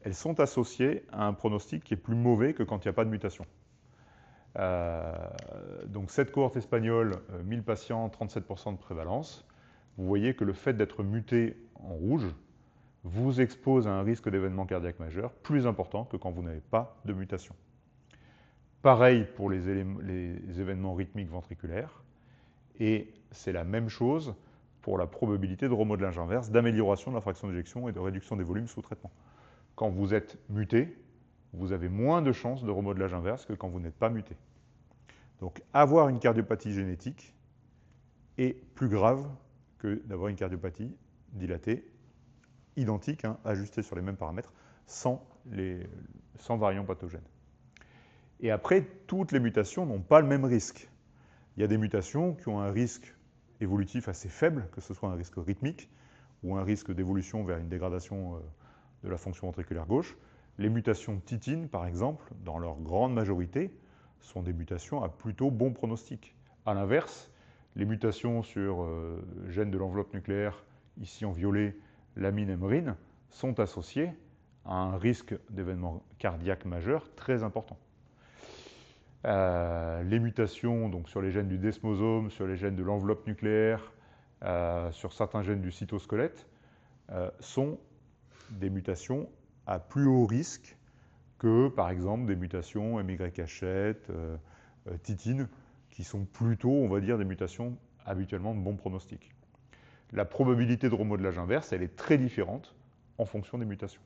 Speaker 1: elles sont associées à un pronostic qui est plus mauvais que quand il n'y a pas de mutation. Donc, cette cohorte espagnole, 1000 patients, 37% de prévalence. Vous voyez que le fait d'être muté en rouge vous expose à un risque d'événement cardiaque majeur plus important que quand vous n'avez pas de mutation. Pareil pour les événements rythmiques ventriculaires, et c'est la même chose pour la probabilité de remodelage inverse, d'amélioration de la fraction d'éjection et de réduction des volumes sous traitement. Quand vous êtes muté, vous avez moins de chances de remodelage inverse que quand vous n'êtes pas muté. Donc avoir une cardiopathie génétique est plus grave que d'avoir une cardiopathie dilatée, identique, hein, ajustée sur les mêmes paramètres, sans variants pathogènes. Et après, toutes les mutations n'ont pas le même risque. Il y a des mutations qui ont un risque évolutif assez faible, que ce soit un risque rythmique ou un risque d'évolution vers une dégradation de la fonction ventriculaire gauche. Les mutations titine, par exemple, dans leur grande majorité, sont des mutations à plutôt bon pronostic. A l'inverse, les mutations sur gènes de l'enveloppe nucléaire, ici en violet, lamine et mrine, sont associées à un risque d'événement cardiaque majeur très important. Les mutations donc, sur les gènes du desmosome, sur les gènes de l'enveloppe nucléaire, sur certains gènes du cytosquelette, sont des mutations à plus haut risque que, par exemple, des mutations MYH7, titine, qui sont plutôt, on va dire, des mutations habituellement de bon pronostic. La probabilité de remodelage inverse, elle est très différente en fonction des mutations.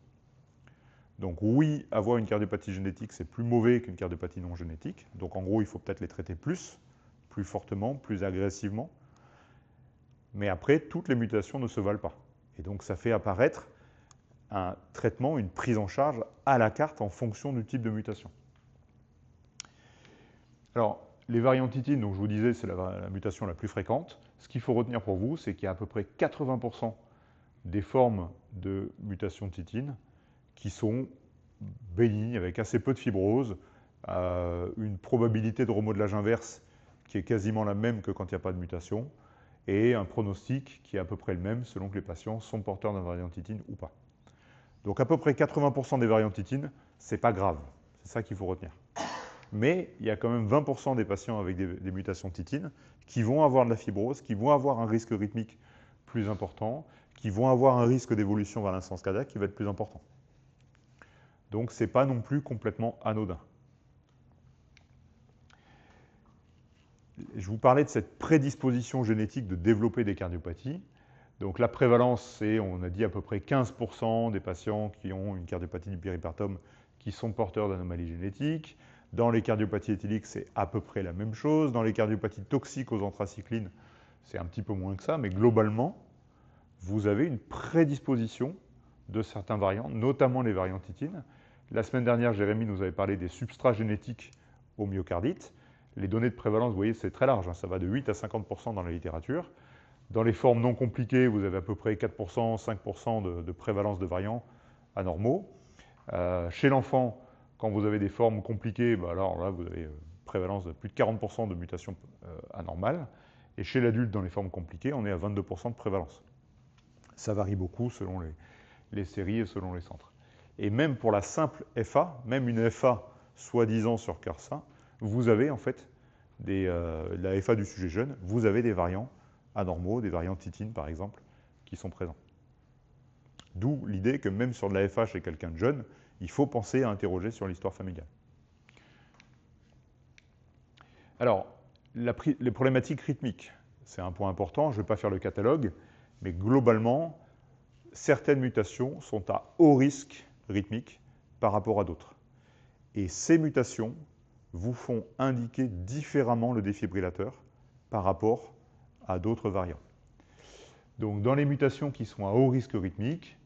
Speaker 1: Donc oui, avoir une cardiopathie génétique, c'est plus mauvais qu'une cardiopathie non génétique. Donc en gros, il faut peut-être les traiter plus fortement, plus agressivement. Mais après, toutes les mutations ne se valent pas. Et donc ça fait apparaître un traitement, une prise en charge à la carte en fonction du type de mutation. Alors, les variants titine, donc je vous disais, c'est la mutation la plus fréquente. Ce qu'il faut retenir pour vous, c'est qu'il y a à peu près 80% des formes de mutation titine qui sont bénignes, avec assez peu de fibrose, une probabilité de remodelage inverse qui est quasiment la même que quand il n'y a pas de mutation, et un pronostic qui est à peu près le même selon que les patients sont porteurs d'un variant titine ou pas. Donc à peu près 80% des variants titine, c'est pas grave, c'est ça qu'il faut retenir. Mais il y a quand même 20% des patients avec des mutations titine qui vont avoir de la fibrose, qui vont avoir un risque rythmique plus important, qui vont avoir un risque d'évolution vers l'insuffisance cardiaque qui va être plus important. Donc ce n'est pas non plus complètement anodin. Je vous parlais de cette prédisposition génétique de développer des cardiopathies. Donc la prévalence, c'est, on a dit, à peu près 15% des patients qui ont une cardiopathie du péripertum qui sont porteurs d'anomalies génétiques. Dans les cardiopathies éthyliques, c'est à peu près la même chose. Dans les cardiopathies toxiques aux anthracyclines, c'est un petit peu moins que ça, mais globalement, vous avez une prédisposition de certains variants, notamment les variants titine. La semaine dernière, Jérémy nous avait parlé des substrats génétiques au myocardite. Les données de prévalence, vous voyez, c'est très large, hein, ça va de 8 à 50% dans la littérature. Dans les formes non compliquées, vous avez à peu près 4%, 5% de prévalence de variants anormaux. Chez l'enfant, quand vous avez des formes compliquées, bah alors là, vous avez une prévalence de plus de 40% de mutations anormales. Et chez l'adulte, dans les formes compliquées, on est à 22% de prévalence. Ça varie beaucoup selon les séries et selon les centres. Et même pour la simple FA, même une FA soi-disant sur cœur sain, vous avez en fait la FA du sujet jeune, vous avez des variants anormaux, des variants titine par exemple, qui sont présents. D'où l'idée que même sur de la FA chez quelqu'un de jeune, il faut penser à interroger sur l'histoire familiale. Alors, les problématiques rythmiques, c'est un point important, je ne vais pas faire le catalogue, mais globalement, certaines mutations sont à haut risque rythmique par rapport à d'autres. Et ces mutations vous font indiquer différemment le défibrillateur par rapport à d'autres variants. Donc, dans les mutations qui sont à haut risque rythmique,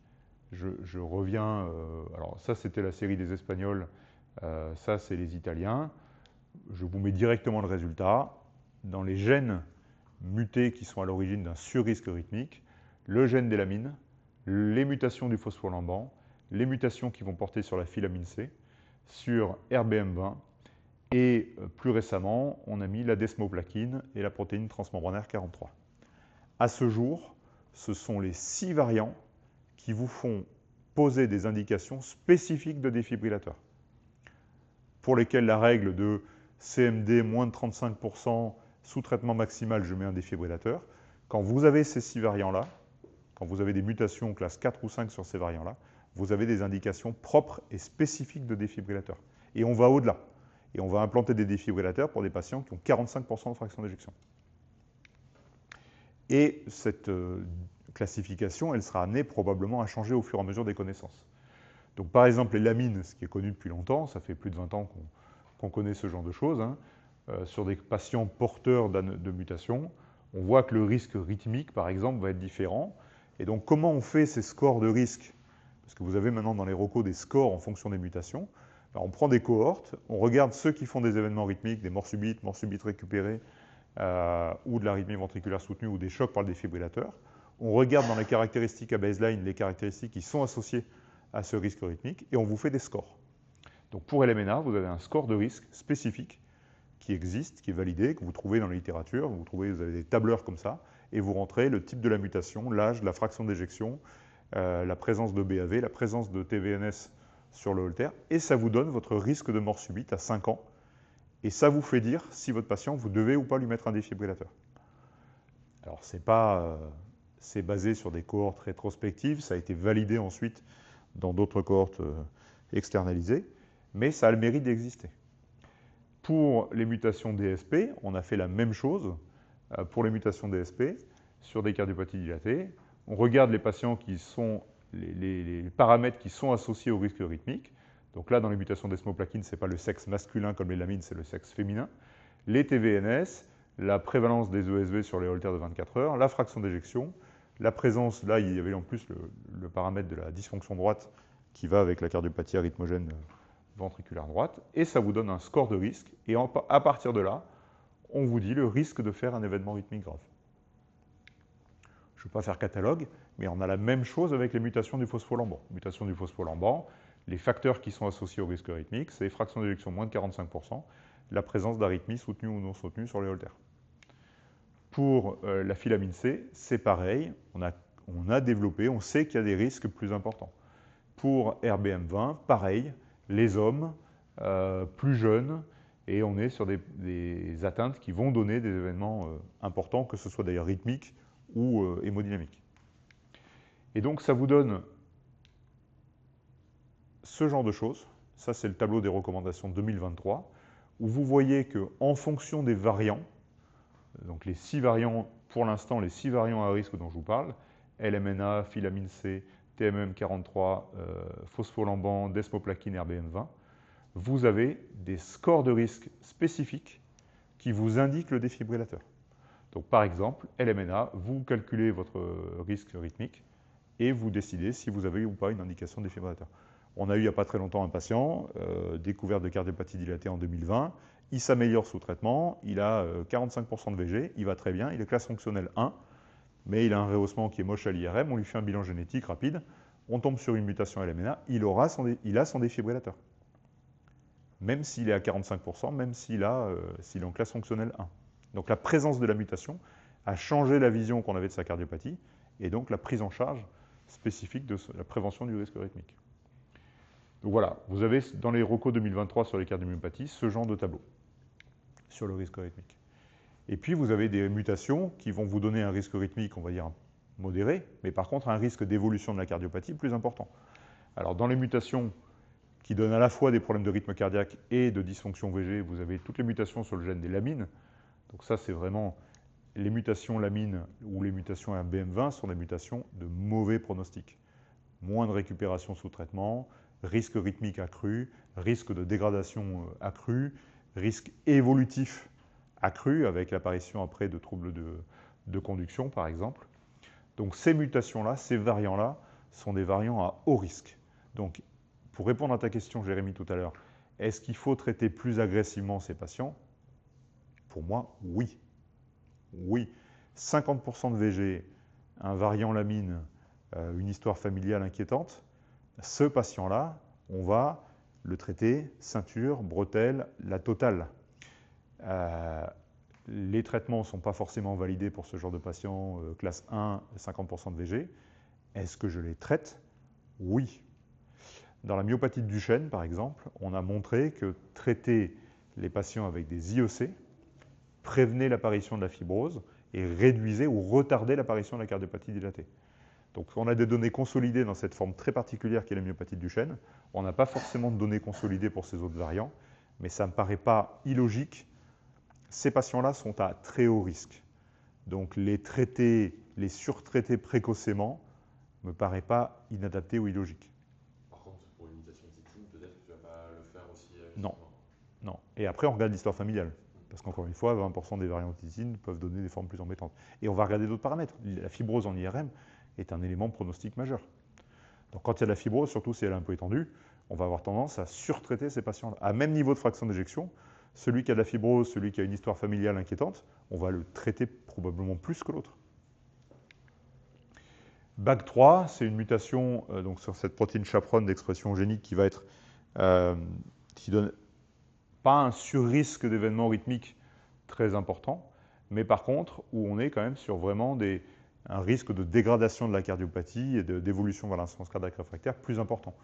Speaker 1: je reviens, alors ça c'était la série des Espagnols, ça c'est les Italiens. Je vous mets directement le résultat. Dans les gènes mutés qui sont à l'origine d'un surrisque rythmique, le gène des lamines, les mutations du phospholamban, les mutations qui vont porter sur la filamine C, sur RBM20, et plus récemment, on a mis la desmoplaquine et la protéine transmembranaire 43. À ce jour, ce sont les 6 variants qui vous font poser des indications spécifiques de défibrillateur, pour lesquels la règle de CMD moins de 35%, sous traitement maximal, je mets un défibrillateur. Quand vous avez ces 6 variants-là, quand vous avez des mutations classe 4 ou 5 sur ces variants-là, vous avez des indications propres et spécifiques de défibrillateur. Et on va au-delà. Et on va implanter des défibrillateurs pour des patients qui ont 45% de fraction d'éjection. Et cette classification, elle sera amenée probablement à changer au fur et à mesure des connaissances. Donc par exemple, les lamines, ce qui est connu depuis longtemps, ça fait plus de 20 ans qu'on connaît ce genre de choses, hein, sur des patients porteurs de mutations, on voit que le risque rythmique, par exemple, va être différent. Et donc comment on fait ces scores de risque? Parce que vous avez maintenant dans les recos des scores en fonction des mutations. Alors, on prend des cohortes, on regarde ceux qui font des événements rythmiques, des morts subites récupérées, ou de l'arythmie ventriculaire soutenue, ou des chocs par le défibrillateur. On regarde dans les caractéristiques à baseline les caractéristiques qui sont associées à ce risque rythmique et on vous fait des scores. Donc pour LMNA, vous avez un score de risque spécifique qui existe, qui est validé, que vous trouvez dans la littérature. Vous avez des tableurs comme ça et vous rentrez le type de la mutation, l'âge, la fraction d'éjection, la présence de BAV, la présence de TVNS sur le Holter et ça vous donne votre risque de mort subite à 5 ans. Et ça vous fait dire si votre patient, vous devez ou pas lui mettre un défibrillateur. Alors, c'est basé sur des cohortes rétrospectives, ça a été validé ensuite dans d'autres cohortes externalisées, mais ça a le mérite d'exister. Pour les mutations DSP, on a fait la même chose pour les mutations DSP sur des cardiopathies dilatées. On regarde les patients qui sont les paramètres qui sont associés au risque rythmique. Donc là, dans les mutations d'esmoplaquine, ce n'est pas le sexe masculin comme les lamines, c'est le sexe féminin. Les TVNS, la prévalence des ESV sur les Holters de 24 heures, la fraction d'éjection, la présence, là il y avait en plus le paramètre de la dysfonction droite qui va avec la cardiopathie arythmogène ventriculaire droite, et ça vous donne un score de risque, et à partir de là, on vous dit le risque de faire un événement rythmique grave. Je ne vais pas faire catalogue, mais on a la même chose avec les mutations du phospholamban. Mutation du phospholamban, les facteurs qui sont associés au risque rythmique, c'est fraction d'éjection moins de 45%, la présence d'arythmie soutenue ou non soutenue sur les Holters. Pour la filamine C, c'est pareil, on a développé, on sait qu'il y a des risques plus importants. Pour RBM20, pareil, les hommes plus jeunes, et on est sur des atteintes qui vont donner des événements importants, que ce soit d'ailleurs rythmiques ou hémodynamiques. Et donc ça vous donne ce genre de choses. Ça, c'est le tableau des recommandations 2023, où vous voyez qu'en fonction des variants, donc les 6 variants, pour l'instant, les 6 variants à risque dont je vous parle, LMNA, filamine C, TMM43, phospholamban, desmoplaquine, RBM20, vous avez des scores de risque spécifiques qui vous indiquent le défibrillateur. Donc par exemple, LMNA, vous calculez votre risque rythmique et vous décidez si vous avez ou pas une indication de défibrillateur. On a eu il n'y a pas très longtemps un patient, découvert de cardiopathie dilatée en 2020, il s'améliore sous traitement, il a 45% de VG, il va très bien, il est classe fonctionnelle 1, mais il a un rehaussement qui est moche à l'IRM, on lui fait un bilan génétique rapide, on tombe sur une mutation LMNA, il a son défibrillateur. Même s'il est à 45%, même s'il est en classe fonctionnelle 1. Donc la présence de la mutation a changé la vision qu'on avait de sa cardiopathie, et donc la prise en charge spécifique de la prévention du risque rythmique. Donc voilà, vous avez dans les recos 2023 sur les cardiomyopathies ce genre de tableau sur le risque rythmique. Et puis vous avez des mutations qui vont vous donner un risque rythmique, on va dire modéré, mais par contre un risque d'évolution de la cardiopathie plus important. Alors dans les mutations qui donnent à la fois des problèmes de rythme cardiaque et de dysfonction VG, vous avez toutes les mutations sur le gène des lamines. Donc ça c'est vraiment les mutations lamines ou les mutations RBM20 sont des mutations de mauvais pronostic. Moins de récupération sous traitement, risque rythmique accru, risque de dégradation accru, risque évolutif accru avec l'apparition après de troubles de conduction par exemple. Donc ces mutations-là, ces variants-là, sont des variants à haut risque. Donc pour répondre à ta question Jérémy tout à l'heure, est-ce qu'il faut traiter plus agressivement ces patients? Pour moi, oui. Oui. 50% de VG, un variant lamine, une histoire familiale inquiétante, ce patient-là, on va le traiter ceinture, bretelle, la totale. Les traitements ne sont pas forcément validés pour ce genre de patient, classe 1, 50% de VG. Est-ce que je les traite? Oui. Dans la myopathie de Duchenne, par exemple, on a montré que traiter les patients avec des IEC prévenait l'apparition de la fibrose et réduisait ou retardait l'apparition de la cardiopathie dilatée. Donc on a des données consolidées dans cette forme très particulière qui est la myopathie de Duchenne. On n'a pas forcément de données consolidées pour ces autres variants, mais ça ne me paraît pas illogique. Ces patients-là sont à très haut risque. Donc les surtraiter précocement ne me paraît pas inadapté ou illogique.
Speaker 2: Par contre, pour une mutation de tétine, peut-être que tu ne vas pas le faire aussi.
Speaker 1: Non. Non. Et après, on regarde l'histoire familiale. Parce qu'encore une fois, 20% des variants de tétine peuvent donner des formes plus embêtantes. Et on va regarder d'autres paramètres. La fibrose en IRM est un élément pronostic majeur. Donc quand il y a de la fibrose, surtout si elle est un peu étendue, on va avoir tendance à surtraiter ces patients-là. À même niveau de fraction d'éjection, celui qui a de la fibrose, celui qui a une histoire familiale inquiétante, on va le traiter probablement plus que l'autre. BAG3, c'est une mutation donc sur cette protéine chaperone d'expression génique qui va être qui donne pas un surrisque d'événements rythmiques très important, mais par contre où on est quand même sur vraiment un risque de dégradation de la cardiopathie et d'évolution vers l'insuffisance cardiaque réfractaire plus important,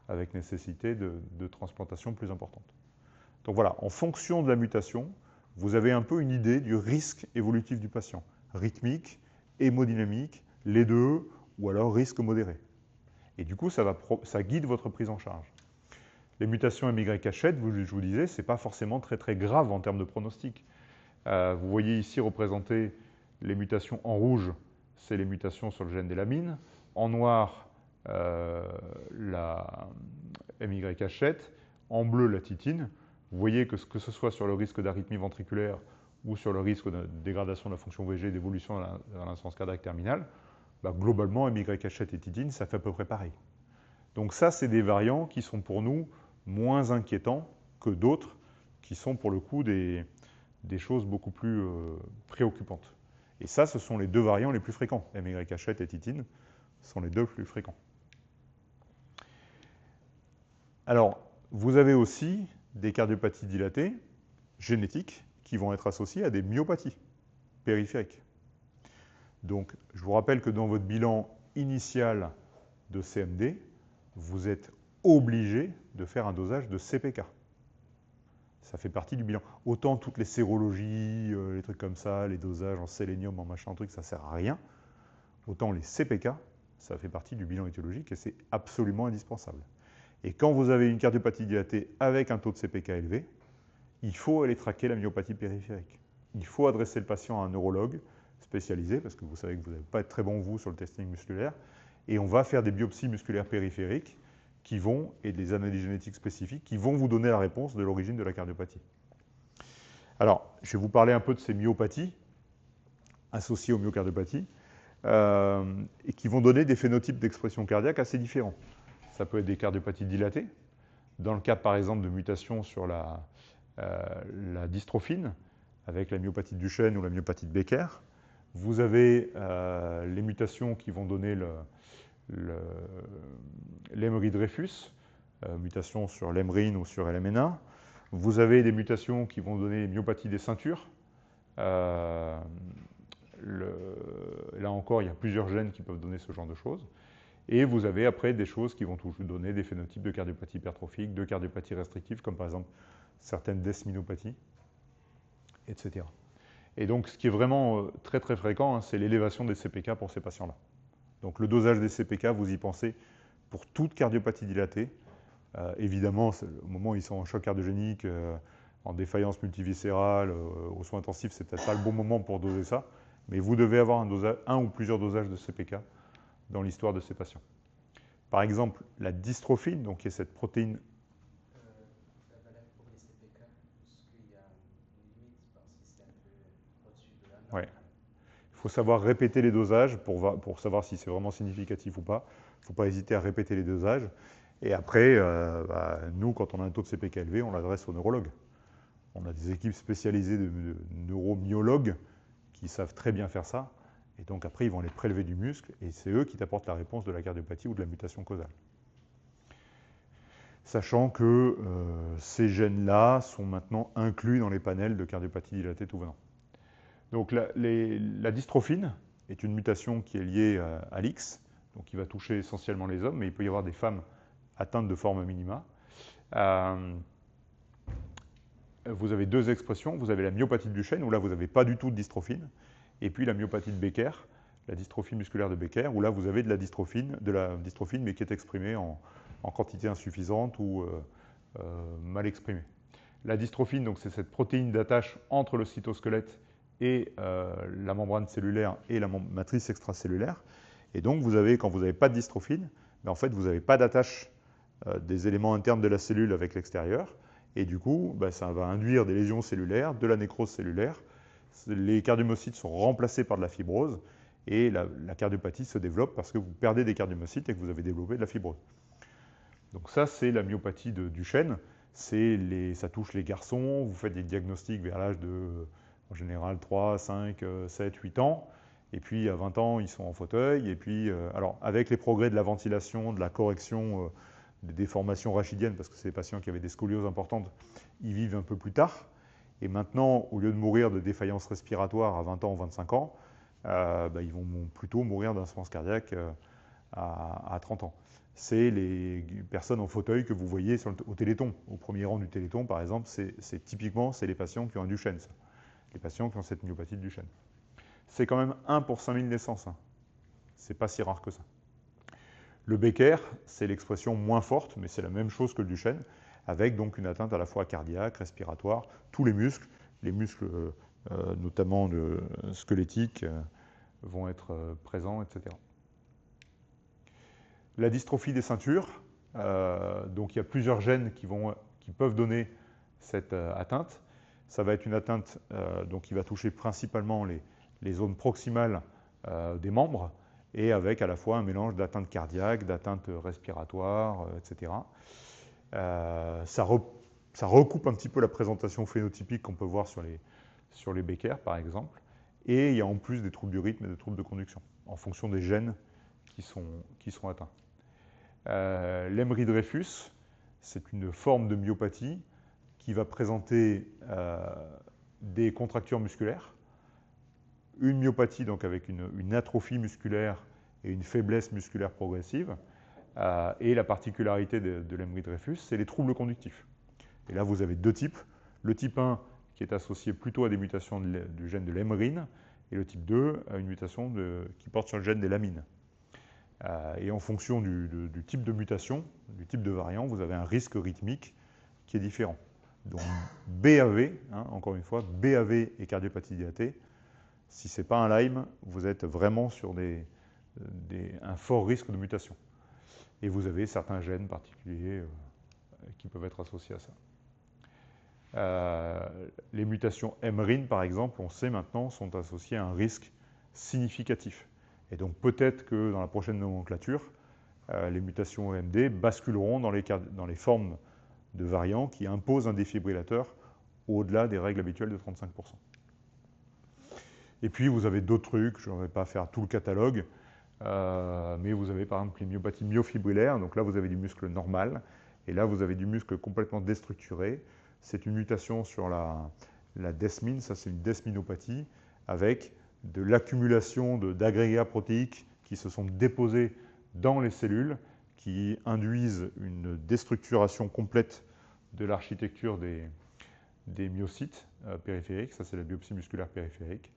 Speaker 1: avec nécessité de transplantation plus importante. Donc voilà, en fonction de la mutation, vous avez un peu une idée du risque évolutif du patient, rythmique, hémodynamique, les deux, ou alors risque modéré. Et du coup, ça guide votre prise en charge. Les mutations MYH7, je vous disais, ce n'est pas forcément très très grave en termes de pronostic. Vous voyez ici représenter les mutations en rouge, c'est les mutations sur le gène des lamines. En noir, la MYH7. En bleu, la titine. Vous voyez que ce soit sur le risque d'arythmie ventriculaire ou sur le risque de dégradation de la fonction VG, d'évolution vers l'insuffisance cardiaque terminale, bah, globalement, MYH7 et titine, ça fait à peu près pareil. Donc ça, c'est des variants qui sont pour nous moins inquiétants que d'autres qui sont pour le coup des choses beaucoup plus préoccupantes. Et ça, ce sont les deux variants les plus fréquents. MYH7 et titine sont les deux plus fréquents. Alors, vous avez aussi des cardiopathies dilatées génétiques qui vont être associées à des myopathies périphériques. Donc, je vous rappelle que dans votre bilan initial de CMD, vous êtes obligé de faire un dosage de CPK. Ça fait partie du bilan. Autant toutes les sérologies, les trucs comme ça, les dosages en sélénium, en machin, truc, ça sert à rien. Autant les CPK, ça fait partie du bilan étiologique et c'est absolument indispensable. Et quand vous avez une cardiopathie dilatée avec un taux de CPK élevé, il faut aller traquer la myopathie périphérique. Il faut adresser le patient à un neurologue spécialisé, parce que vous savez que vous n'allez pas être très bon, vous, sur le testing musculaire, et on va faire des biopsies musculaires périphériques qui vont, et des analyses génétiques spécifiques, qui vont vous donner la réponse de l'origine de la cardiopathie. Alors, je vais vous parler un peu de ces myopathies, associées aux myocardiopathie, et qui vont donner des phénotypes d'expression cardiaque assez différents. Ça peut être des cardiopathies dilatées, dans le cas par exemple de mutations sur la dystrophine, avec la myopathie de Duchenne ou la myopathie de Becker. Vous avez les mutations qui vont donner l'Emery-Dreyfus, mutation sur l'Emerin ou sur LMNA. Vous avez des mutations qui vont donner myopathie des ceintures. Là encore, il y a plusieurs gènes qui peuvent donner ce genre de choses. Et vous avez après des choses qui vont toujours donner des phénotypes de cardiopathie hypertrophique, de cardiopathie restrictive, comme par exemple certaines desminopathies, etc. Et donc, ce qui est vraiment très très fréquent, c'est l'élévation des CPK pour ces patients-là. Donc, le dosage des CPK, vous y pensez pour toute cardiopathie dilatée. Évidemment, au moment où ils sont en choc cardiogénique, en défaillance multiviscérale, aux soins intensifs, c'est peut-être pas le bon moment pour doser ça, mais vous devez avoir un ou plusieurs dosages de CPK dans l'histoire de ces patients. Par exemple, la dystrophine, donc qui est cette protéine.
Speaker 3: La valeur pour les CPK, parce qu'il y a une limite, si c'est un peu au-dessus de la norme.
Speaker 1: Ouais. Il faut savoir répéter les dosages pour savoir si c'est vraiment significatif ou pas. Il ne faut pas hésiter à répéter les dosages. Et après, nous, quand on a un taux de CPK élevé, on l'adresse au neurologue. On a des équipes spécialisées de neuromyologues qui savent très bien faire ça. Et donc après, ils vont aller prélever du muscle et c'est eux qui t'apportent la réponse de la cardiopathie ou de la mutation causale. Sachant que ces gènes-là sont maintenant inclus dans les panels de cardiopathie dilatée tout venant. Donc la dystrophine est une mutation qui est liée à l'X, donc qui va toucher essentiellement les hommes, mais il peut y avoir des femmes atteintes de forme minima. Vous avez deux expressions. Vous avez la myopathie de Duchenne, où là, vous n'avez pas du tout de dystrophine. Et puis la myopathie de Becker, la dystrophie musculaire de Becker, où là, vous avez de la dystrophine, mais qui est exprimée en quantité insuffisante ou mal exprimée. La dystrophine, donc, c'est cette protéine d'attache entre le cytosquelette et la membrane cellulaire et la matrice extracellulaire. Et donc, quand vous n'avez pas de dystrophine, en fait, vous n'avez pas d'attache des éléments internes de la cellule avec l'extérieur. Et du coup, ça va induire des lésions cellulaires, de la nécrose cellulaire. Les cardiomyocytes sont remplacés par de la fibrose et la cardiopathie se développe parce que vous perdez des cardiomyocytes et que vous avez développé de la fibrose. Donc ça, c'est la myopathie de Duchenne. Ça touche les garçons. Vous faites des diagnostics vers l'âge de, en général, 3, 5, 7, 8 ans. Et puis à 20 ans, ils sont en fauteuil. Et puis, alors, avec les progrès de la ventilation, de la correction des déformations rachidiennes, parce que c'est des patients qui avaient des scolioses importantes, ils vivent un peu plus tard. Et maintenant, au lieu de mourir de défaillance respiratoire à 20 ans ou 25 ans, ils vont plutôt mourir d'insuffisance cardiaque à 30 ans. C'est les personnes en fauteuil que vous voyez au Téléthon. Au premier rang du Téléthon, par exemple, c'est typiquement les patients qui ont un Duchenne, ça. Les patients qui ont cette myopathie de Duchenne. C'est quand même 1 pour 5000 naissances. Hein. C'est pas si rare que ça. Le Becker, c'est l'expression moins forte, mais c'est la même chose que le Duchenne, avec donc une atteinte à la fois cardiaque, respiratoire, tous les muscles notamment squelettiques, vont être présents, etc. La dystrophie des ceintures, donc il y a plusieurs gènes qui peuvent donner cette atteinte. Ça va être une atteinte donc qui va toucher principalement les zones proximales des membres, et avec à la fois un mélange d'atteinte cardiaque, d'atteinte respiratoire, etc. Ça recoupe un petit peu la présentation phénotypique qu'on peut voir sur les Becker, par exemple. Et il y a en plus des troubles du rythme et des troubles de conduction, en fonction des gènes qui sont atteints. L'Emery-Dreyfus, c'est une forme de myopathie qui va présenter des contractures musculaires, une myopathie donc avec une atrophie musculaire et une faiblesse musculaire progressive, et la particularité de l'Emery-Dreyfus, c'est les troubles conductifs. Et là, vous avez deux types. Le type 1, qui est associé plutôt à des mutations du gène de l'hémorine, et le type 2, à une mutation qui porte sur le gène des lamines. Et en fonction du type de mutation, du type de variant, vous avez un risque rythmique qui est différent. Donc BAV, encore une fois, BAV et cardiopathie dilatée, si ce n'est pas un Lyme, vous êtes vraiment sur un fort risque de mutation. Et vous avez certains gènes particuliers qui peuvent être associés à ça. Les mutations MRIN, par exemple, on sait maintenant, sont associées à un risque significatif. Et donc peut-être que dans la prochaine nomenclature, les mutations OMD basculeront dans les formes de variants qui imposent un défibrillateur au-delà des règles habituelles de 35%. Et puis vous avez d'autres trucs, je ne vais pas faire tout le catalogue, mais vous avez par exemple les myopathies myofibrillaires, donc là vous avez du muscle normal, et là vous avez du muscle complètement déstructuré. C'est une mutation sur la desmine, ça c'est une desminopathie, avec de l'accumulation d'agrégats protéiques qui se sont déposés dans les cellules, qui induisent une déstructuration complète de l'architecture des myocytes périphériques, ça c'est la biopsie musculaire périphérique,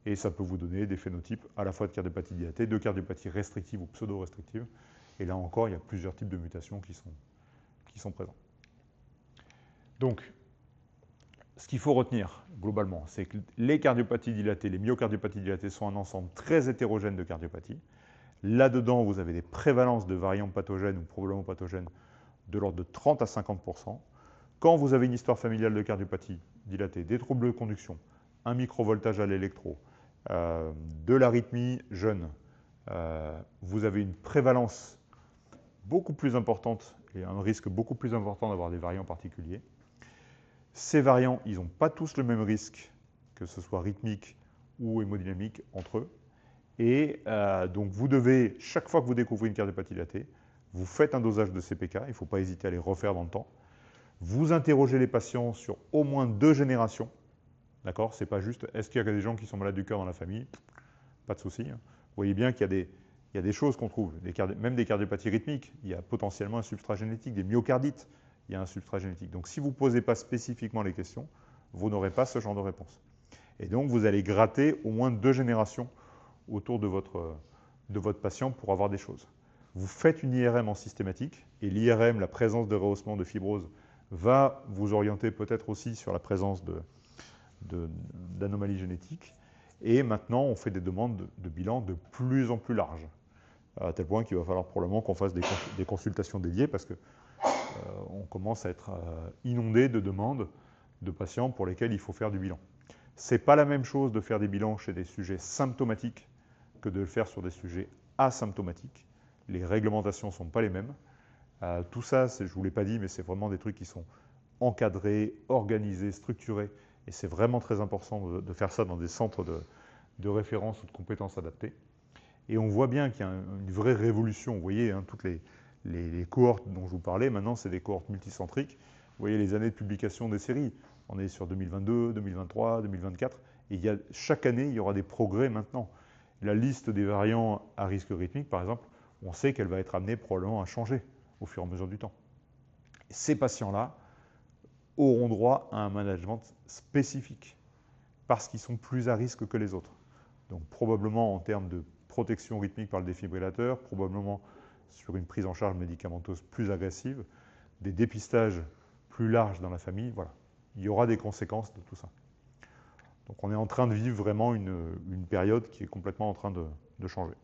Speaker 1: et ça peut vous donner des phénotypes à la fois de cardiopathie dilatée, de cardiopathie restrictive ou pseudo-restrictive, et là encore il y a plusieurs types de mutations qui sont présents. Donc, ce qu'il faut retenir globalement, c'est que les cardiopathies dilatées, les myocardiopathie dilatées sont un ensemble très hétérogène de cardiopathies. Là-dedans, vous avez des prévalences de variants pathogènes ou probablement pathogènes de l'ordre de 30 à 50%. Quand vous avez une histoire familiale de cardiopathie dilatée, des troubles de conduction, un microvoltage à l'électro, de l'arythmie jeune, vous avez une prévalence beaucoup plus importante et un risque beaucoup plus important d'avoir des variants particuliers. Ces variants, ils n'ont pas tous le même risque, que ce soit rythmique ou hémodynamique entre eux. Et donc vous devez, chaque fois que vous découvrez une cardiopathie dilatée, vous faites un dosage de CPK, il ne faut pas hésiter à les refaire dans le temps. Vous interrogez les patients sur au moins 2 générations. D'accord ? C'est pas juste, est-ce qu'il y a des gens qui sont malades du cœur dans la famille ? Pas de souci. Vous voyez bien qu'il y a des choses qu'on trouve, même des cardiopathies rythmiques. Il y a potentiellement un substrat génétique, des myocardites, il y a un substrat génétique. Donc si vous ne posez pas spécifiquement les questions, vous n'aurez pas ce genre de réponse. Et donc vous allez gratter au moins 2 générations autour de votre patient pour avoir des choses. Vous faites une IRM en systématique, et l'IRM, la présence de rehaussement de fibrose, va vous orienter peut-être aussi sur la présence d'anomalies génétiques. Et maintenant, on fait des demandes de bilan de plus en plus larges, à tel point qu'il va falloir probablement qu'on fasse des consultations dédiées, parce qu'on commence à être inondé de demandes de patients pour lesquels il faut faire du bilan. Ce n'est pas la même chose de faire des bilans chez des sujets symptomatiques que de le faire sur des sujets asymptomatiques. Les réglementations ne sont pas les mêmes. Tout ça, je ne vous l'ai pas dit, mais c'est vraiment des trucs qui sont encadrés, organisés, structurés. Et c'est vraiment très important de faire ça dans des centres de référence ou de compétences adaptées. Et on voit bien qu'il y a une vraie révolution. Vous voyez, hein, toutes les cohortes dont je vous parlais, maintenant, c'est des cohortes multicentriques. Vous voyez les années de publication des séries. On est sur 2022, 2023, 2024. Et chaque année, il y aura des progrès maintenant. La liste des variants à risque rythmique, par exemple, on sait qu'elle va être amenée probablement à changer au fur et à mesure du temps. Et ces patients-là auront droit à un management spécifique parce qu'ils sont plus à risque que les autres. Donc probablement en termes de protection rythmique par le défibrillateur, probablement sur une prise en charge médicamenteuse plus agressive, des dépistages plus larges dans la famille, voilà. Il y aura des conséquences de tout ça. Donc on est en train de vivre vraiment une période qui est complètement en train de changer.